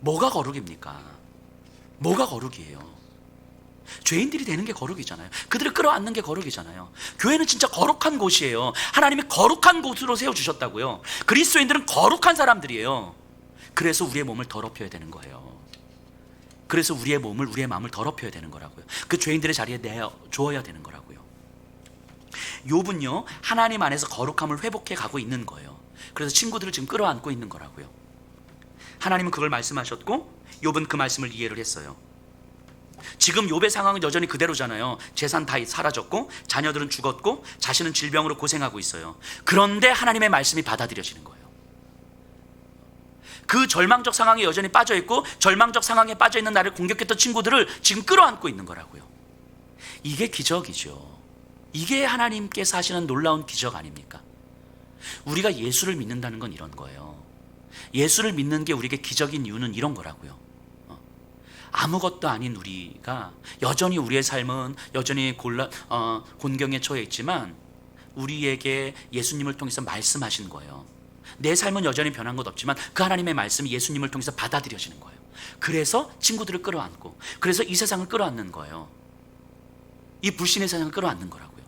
뭐가 거룩입니까? 뭐가 거룩이에요? 죄인들이 되는 게 거룩이잖아요. 그들을 끌어안는 게 거룩이잖아요. 교회는 진짜 거룩한 곳이에요. 하나님이 거룩한 곳으로 세워주셨다고요. 그리스도인들은 거룩한 사람들이에요. 그래서 우리의 몸을 더럽혀야 되는 거예요. 그래서 우리의 몸을, 우리의 마음을 더럽혀야 되는 거라고요. 그 죄인들의 자리에 내주어야 되는 거라고요. 욥은요, 하나님 안에서 거룩함을 회복해 가고 있는 거예요. 그래서 친구들을 지금 끌어안고 있는 거라고요. 하나님은 그걸 말씀하셨고 욥은 그 말씀을 이해를 했어요. 지금 욥의 상황은 여전히 그대로잖아요. 재산 다 사라졌고 자녀들은 죽었고 자신은 질병으로 고생하고 있어요. 그런데 하나님의 말씀이 받아들여지는 거예요. 그 절망적 상황에 여전히 빠져있고 절망적 상황에 빠져있는 나를 공격했던 친구들을 지금 끌어안고 있는 거라고요. 이게 기적이죠. 이게 하나님께서 하시는 놀라운 기적 아닙니까? 우리가 예수를 믿는다는 건 이런 거예요. 예수를 믿는 게 우리에게 기적인 이유는 이런 거라고요. 아무것도 아닌 우리가 여전히 우리의 삶은 여전히 곤경에 처해 있지만 우리에게 예수님을 통해서 말씀하신 거예요. 내 삶은 여전히 변한 것 없지만 그 하나님의 말씀이 예수님을 통해서 받아들여지는 거예요. 그래서 친구들을 끌어안고, 그래서 이 세상을 끌어안는 거예요. 이 불신의 세상을 끌어안는 거라고요.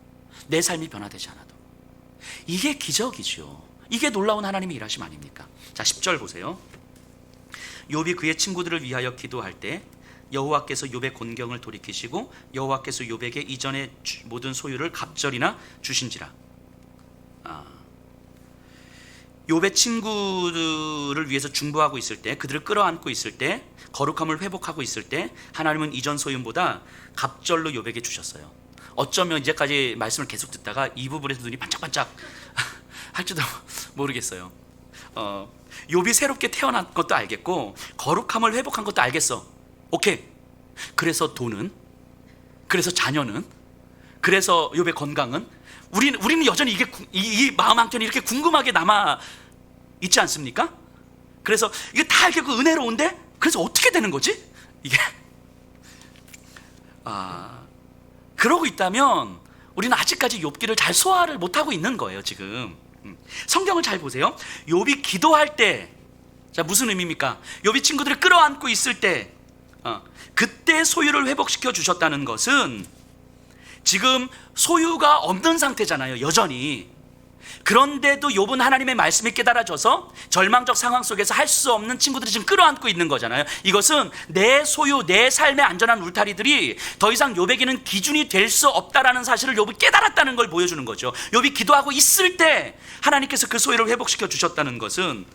내 삶이 변화되지 않아도. 이게 기적이죠. 이게 놀라운 하나님의 일하심 아닙니까? 자, 10절 보세요. 욥이 그의 친구들을 위하여 기도할 때 여호와께서 욥의 곤경을 돌이키시고 여호와께서 욥에게 이전의 모든 소유를 갑절이나 주신지라. 욥의 친구들을 위해서 중보하고 있을 때, 그들을 끌어안고 있을 때, 거룩함을 회복하고 있을 때 하나님은 이전 소유보다 갑절로 욥에게 주셨어요. 어쩌면 이제까지 말씀을 계속 듣다가 이 부분에서 눈이 반짝반짝 할지도 모르겠어요. 욥이 새롭게 태어난 것도 알겠고 거룩함을 회복한 것도 알겠어. 오케이. 그래서 돈은, 그래서 자녀는, 그래서 욥의 건강은, 우리는 여전히 이 마음 한켠이 이렇게 궁금하게 남아 있지 않습니까? 그래서 이게 다 알겠고 은혜로운데 그래서 어떻게 되는 거지? 이게 그러고 있다면 우리는 아직까지 욥기를 잘 소화를 못하고 있는 거예요. 지금 성경을 잘 보세요. 욥이 기도할 때, 자, 무슨 의미입니까? 욥이 친구들을 끌어안고 있을 때 그때 소유를 회복시켜 주셨다는 것은 지금 소유가 없는 상태잖아요. 여전히. 그런데도 욥은 하나님의 말씀이 깨달아져서 절망적 상황 속에서 할 수 없는 친구들이 지금 끌어안고 있는 거잖아요. 이것은 내 소유, 내 삶의 안전한 울타리들이 더 이상 욥에게는 기준이 될 수 없다라는 사실을 욥이 깨달았다는 걸 보여주는 거죠. 욥이 기도하고 있을 때 하나님께서 그 소유를 회복시켜 주셨다는 것은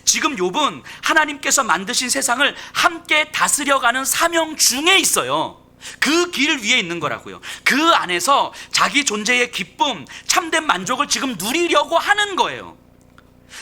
지금 욥은 하나님께서 만드신 세상을 함께 다스려가는 사명 중에 있어요. 그 길 위에 있는 거라고요. 그 안에서 자기 존재의 기쁨, 참된 만족을 지금 누리려고 하는 거예요.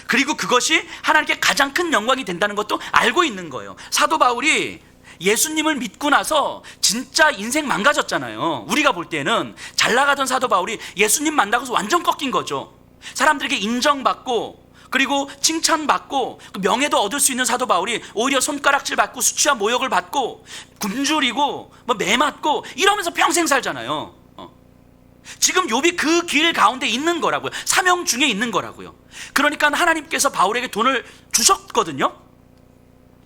그리고 그것이 하나님께 가장 큰 영광이 된다는 것도 알고 있는 거예요. 사도 바울이 예수님을 믿고 나서 진짜 인생 망가졌잖아요. 우리가 볼 때는 잘 나가던 사도 바울이 예수님 만나고서 완전 꺾인 거죠. 사람들에게 인정받고 그리고 칭찬받고 명예도 얻을 수 있는 사도 바울이 오히려 손가락질 받고 수치와 모욕을 받고 굶주리고 매 맞고 이러면서 평생 살잖아요. 지금 욥이 그 길 가운데 있는 거라고요. 사명 중에 있는 거라고요. 그러니까 하나님께서 바울에게 돈을 주셨거든요.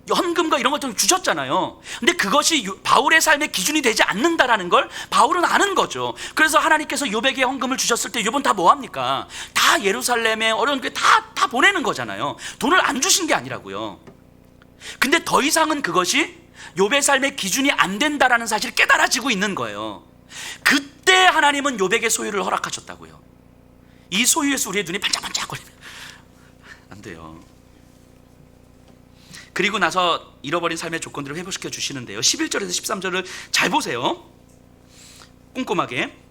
헌금과 이런 것들을 주셨잖아요. 근데 그것이 바울의 삶의 기준이 되지 않는다라는 걸 바울은 아는 거죠. 그래서 하나님께서 욥에게 헌금을 주셨을 때 욥은 다 뭐합니까? 다 예루살렘에 어려운 게 다 보내는 거잖아요. 돈을 안 주신 게 아니라고요. 근데 더 이상은 그것이 욥의 삶의 기준이 안 된다라는 사실이 깨달아지고 있는 거예요. 그때 하나님은 욥에게 소유를 허락하셨다고요. 이 소유에서 우리의 눈이 반짝반짝거리면 안 돼요. 그리고 나서 잃어버린 삶의 조건들을 회복시켜 주시는데요. 11절에서 13절을 잘 보세요. 꼼꼼하게.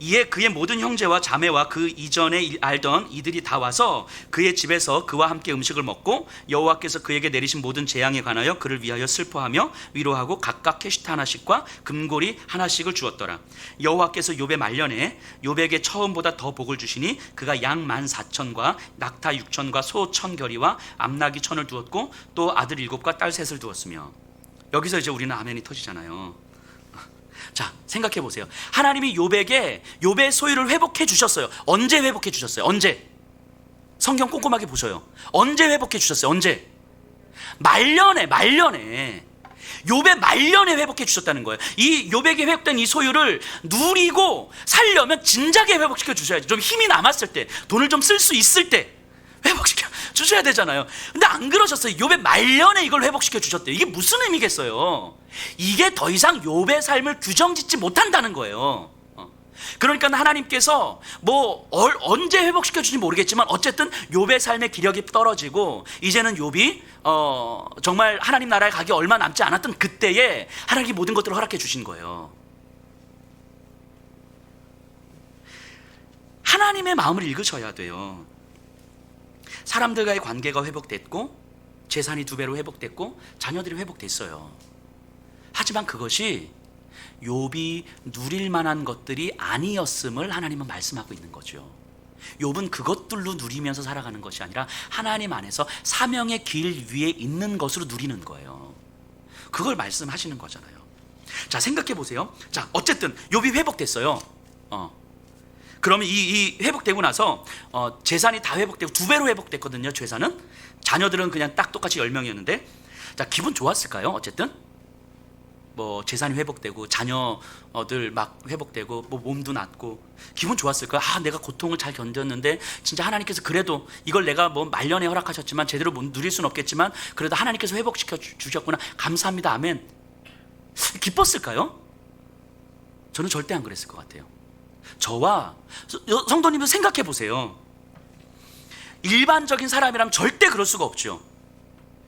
이에 그의 모든 형제와 자매와 그 이전에 알던 이들이 다 와서 그의 집에서 그와 함께 음식을 먹고 여호와께서 그에게 내리신 모든 재앙에 관하여 그를 위하여 슬퍼하며 위로하고 각각 캐시트 하나씩과 금고리 하나씩을 주었더라. 여호와께서 욥의 말년에 욥에게 처음보다 더 복을 주시니 그가 양 14,000과 낙타 6,000과 소 1,000결이와 암나귀 1,000을 두었고 또 아들 7과 딸 3을 두었으며. 여기서 이제 우리는 아멘이 터지잖아요. 자, 생각해 보세요. 하나님이 욥에게 욥의 소유를 회복해 주셨어요. 언제 회복해 주셨어요? 언제? 성경 꼼꼼하게 보셔요. 언제 회복해 주셨어요? 언제? 말년에 욥의 말년에 회복해 주셨다는 거예요. 이 욥에게 회복된 이 소유를 누리고 살려면 진작에 회복시켜 주셔야죠. 좀 힘이 남았을 때, 돈을 좀 쓸 수 있을 때 회복시켜 주셔야 되잖아요. 근데 안 그러셨어요. 욥의 말년에 이걸 회복시켜 주셨대요. 이게 무슨 의미겠어요? 이게 더 이상 욥의 삶을 규정짓지 못한다는 거예요. 그러니까 하나님께서 언제 회복시켜 주는지 모르겠지만 어쨌든 욥의 삶의 기력이 떨어지고 이제는 욥이 정말 하나님 나라에 가기 얼마 남지 않았던 그때에 하나님이 모든 것들을 허락해 주신 거예요. 하나님의 마음을 읽으셔야 돼요. 사람들과의 관계가 회복됐고 재산이 2배로 회복됐고 자녀들이 회복됐어요. 하지만 그것이 욥이 누릴 만한 것들이 아니었음을 하나님은 말씀하고 있는 거죠. 욥은 그것들로 누리면서 살아가는 것이 아니라 하나님 안에서 사명의 길 위에 있는 것으로 누리는 거예요. 그걸 말씀하시는 거잖아요. 자, 생각해 보세요. 자, 어쨌든 욥이 회복됐어요. 그러면 이 회복되고 나서 재산이 다 회복되고 2배로 회복됐거든요. 재산은. 자녀들은 그냥 딱 똑같이 10명이었는데 자, 기분 좋았을까요? 어쨌든 재산이 회복되고 자녀들 막 회복되고 몸도 낫고 기분 좋았을까요? 내가 고통을 잘 견뎠는데 진짜 하나님께서 그래도 이걸 내가 말년에 허락하셨지만 제대로 못 누릴 수는 없겠지만 그래도 하나님께서 회복시켜 주셨구나, 감사합니다, 아멘. 기뻤을까요? 저는 절대 안 그랬을 것 같아요. 저와 성도님도 생각해 보세요. 일반적인 사람이라면 절대 그럴 수가 없죠.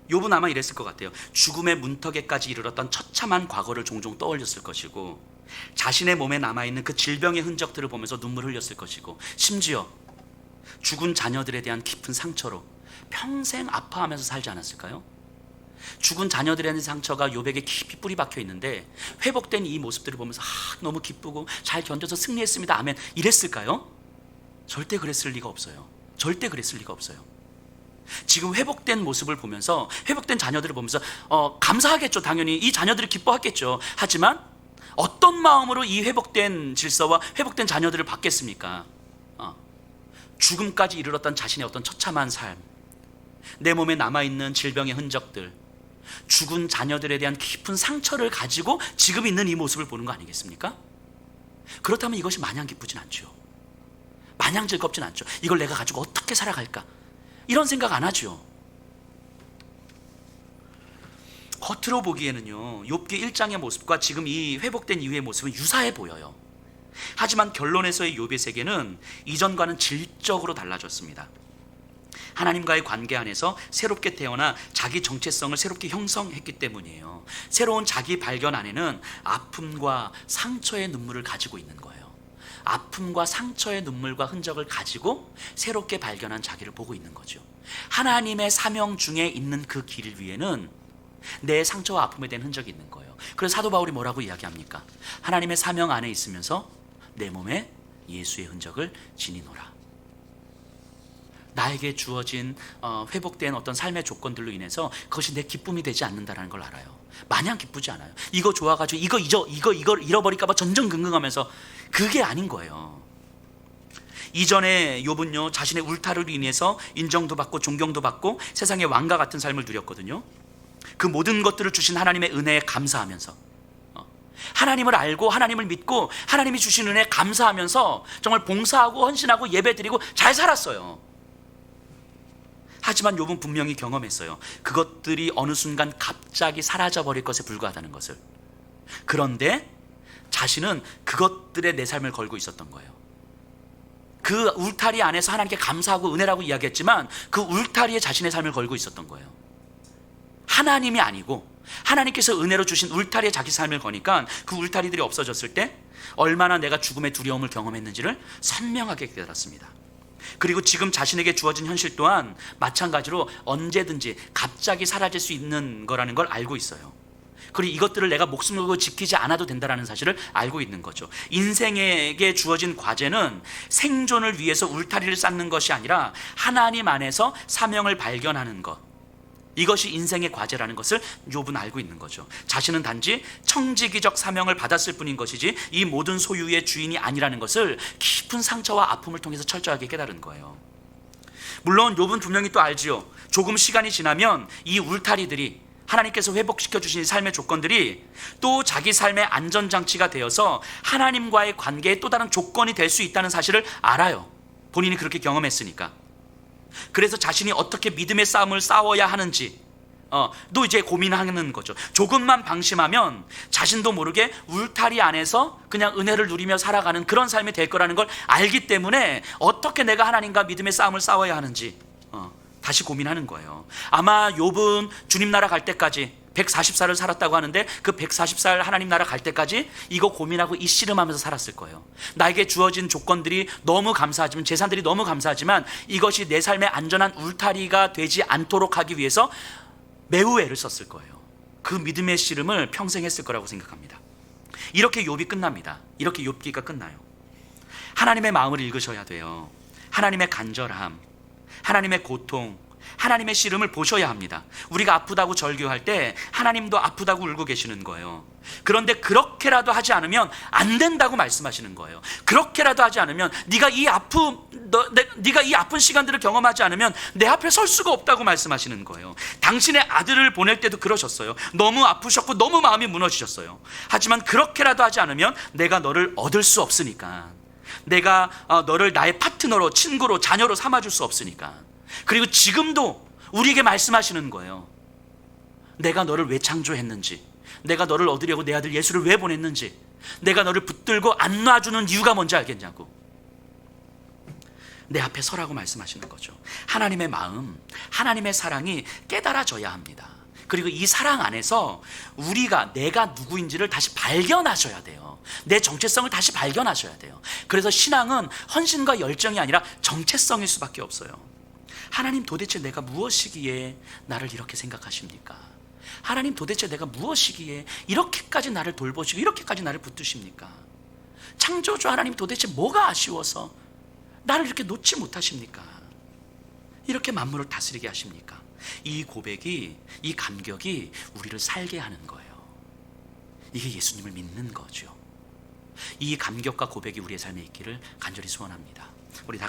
욥은 아마 이랬을 것 같아요. 죽음의 문턱에까지 이르렀던 처참한 과거를 종종 떠올렸을 것이고 자신의 몸에 남아있는 그 질병의 흔적들을 보면서 눈물 흘렸을 것이고 심지어 죽은 자녀들에 대한 깊은 상처로 평생 아파하면서 살지 않았을까요? 죽은 자녀들에 대한 상처가 욥에게 깊이 뿌리 박혀 있는데 회복된 이 모습들을 보면서 너무 기쁘고 잘 견뎌서 승리했습니다, 아멘, 이랬을까요? 절대 그랬을 리가 없어요. 절대 그랬을 리가 없어요. 지금 회복된 모습을 보면서 회복된 자녀들을 보면서 감사하겠죠. 당연히 이 자녀들이 기뻐하겠죠. 하지만 어떤 마음으로 이 회복된 질서와 회복된 자녀들을 받겠습니까? 죽음까지 이르렀던 자신의 어떤 처참한 삶, 내 몸에 남아있는 질병의 흔적들, 죽은 자녀들에 대한 깊은 상처를 가지고 지금 있는 이 모습을 보는 거 아니겠습니까? 그렇다면 이것이 마냥 기쁘진 않죠. 마냥 즐겁진 않죠. 이걸 내가 가지고 어떻게 살아갈까, 이런 생각 안 하죠. 겉으로 보기에는요, 욥기 1장의 모습과 지금 이 회복된 이후의 모습은 유사해 보여요. 하지만 결론에서의 욥의 세계는 이전과는 질적으로 달라졌습니다. 하나님과의 관계 안에서 새롭게 태어나 자기 정체성을 새롭게 형성했기 때문이에요. 새로운 자기 발견 안에는 아픔과 상처의 눈물을 가지고 있는 거예요. 아픔과 상처의 눈물과 흔적을 가지고 새롭게 발견한 자기를 보고 있는 거죠. 하나님의 사명 중에 있는 그 길 위에는 내 상처와 아픔에 대한 흔적이 있는 거예요. 그래서 사도 바울이 뭐라고 이야기합니까? 하나님의 사명 안에 있으면서 내 몸에 예수의 흔적을 지니노라. 나에게 주어진 회복된 어떤 삶의 조건들로 인해서 그것이 내 기쁨이 되지 않는다는 걸 알아요. 마냥 기쁘지 않아요. 이거 좋아가지고 이걸 잃어버릴까 봐 전전긍긍하면서, 그게 아닌 거예요. 이전에 욥은요, 자신의 울타리로 인해서 인정도 받고 존경도 받고 세상의 왕과 같은 삶을 누렸거든요. 그 모든 것들을 주신 하나님의 은혜에 감사하면서, 하나님을 알고 하나님을 믿고 하나님이 주신 은혜에 감사하면서 정말 봉사하고 헌신하고 예배드리고 잘 살았어요. 하지만 욥은 분명히 경험했어요. 그것들이 어느 순간 갑자기 사라져버릴 것에 불과하다는 것을. 그런데 자신은 그것들에 내 삶을 걸고 있었던 거예요. 그 울타리 안에서 하나님께 감사하고 은혜라고 이야기했지만 그 울타리에 자신의 삶을 걸고 있었던 거예요. 하나님이 아니고 하나님께서 은혜로 주신 울타리에 자기 삶을 거니까 그 울타리들이 없어졌을 때 얼마나 내가 죽음의 두려움을 경험했는지를 선명하게 깨달았습니다. 그리고 지금 자신에게 주어진 현실 또한 마찬가지로 언제든지 갑자기 사라질 수 있는 거라는 걸 알고 있어요. 그리고 이것들을 내가 목숨을 걸고 지키지 않아도 된다는 사실을 알고 있는 거죠. 인생에게 주어진 과제는 생존을 위해서 울타리를 쌓는 것이 아니라 하나님 안에서 사명을 발견하는 것, 이것이 인생의 과제라는 것을 욥은 알고 있는 거죠. 자신은 단지 청지기적 사명을 받았을 뿐인 것이지 이 모든 소유의 주인이 아니라는 것을 깊은 상처와 아픔을 통해서 철저하게 깨달은 거예요. 물론 욥은 분명히 또 알지요. 조금 시간이 지나면 이 울타리들이, 하나님께서 회복시켜 주신 삶의 조건들이 또 자기 삶의 안전장치가 되어서 하나님과의 관계의 또 다른 조건이 될 수 있다는 사실을 알아요. 본인이 그렇게 경험했으니까. 그래서 자신이 어떻게 믿음의 싸움을 싸워야 하는지, 또 이제 고민하는 거죠. 조금만 방심하면 자신도 모르게 울타리 안에서 그냥 은혜를 누리며 살아가는 그런 삶이 될 거라는 걸 알기 때문에 어떻게 내가 하나님과 믿음의 싸움을 싸워야 하는지 다시 고민하는 거예요. 아마 욥은 주님 나라 갈 때까지 140살을 살았다고 하는데 그 140살 하나님 나라 갈 때까지 이거 고민하고 이 씨름하면서 살았을 거예요. 나에게 주어진 조건들이 너무 감사하지만, 재산들이 너무 감사하지만 이것이 내 삶의 안전한 울타리가 되지 않도록 하기 위해서 매우 애를 썼을 거예요. 그 믿음의 씨름을 평생 했을 거라고 생각합니다. 이렇게 욥이 끝납니다. 이렇게 욥기가 끝나요. 하나님의 마음을 읽으셔야 돼요. 하나님의 간절함, 하나님의 고통, 하나님의 씨름을 보셔야 합니다. 우리가 아프다고 절규할 때 하나님도 아프다고 울고 계시는 거예요. 그런데 그렇게라도 하지 않으면 안 된다고 말씀하시는 거예요. 그렇게라도 하지 않으면 네가 이 아픈 시간들을 경험하지 않으면 내 앞에 설 수가 없다고 말씀하시는 거예요. 당신의 아들을 보낼 때도 그러셨어요. 너무 아프셨고 너무 마음이 무너지셨어요. 하지만 그렇게라도 하지 않으면 내가 너를 얻을 수 없으니까, 내가 너를 나의 파트너로, 친구로, 자녀로 삼아줄 수 없으니까. 그리고 지금도 우리에게 말씀하시는 거예요. 내가 너를 왜 창조했는지, 내가 너를 얻으려고 내 아들 예수를 왜 보냈는지, 내가 너를 붙들고 안 놔주는 이유가 뭔지 알겠냐고. 내 앞에 서라고 말씀하시는 거죠. 하나님의 마음, 하나님의 사랑이 깨달아져야 합니다. 그리고 이 사랑 안에서 우리가 내가 누구인지를 다시 발견하셔야 돼요. 내 정체성을 다시 발견하셔야 돼요. 그래서 신앙은 헌신과 열정이 아니라 정체성일 수밖에 없어요. 하나님, 도대체 내가 무엇이기에 나를 이렇게 생각하십니까? 하나님, 도대체 내가 무엇이기에 이렇게까지 나를 돌보시고 이렇게까지 나를 붙드십니까? 창조주 하나님, 도대체 뭐가 아쉬워서 나를 이렇게 놓지 못하십니까? 이렇게 만물을 다스리게 하십니까? 이 고백이, 이 감격이 우리를 살게 하는 거예요. 이게 예수님을 믿는 거죠. 이 감격과 고백이 우리의 삶에 있기를 간절히 소원합니다. 우리 다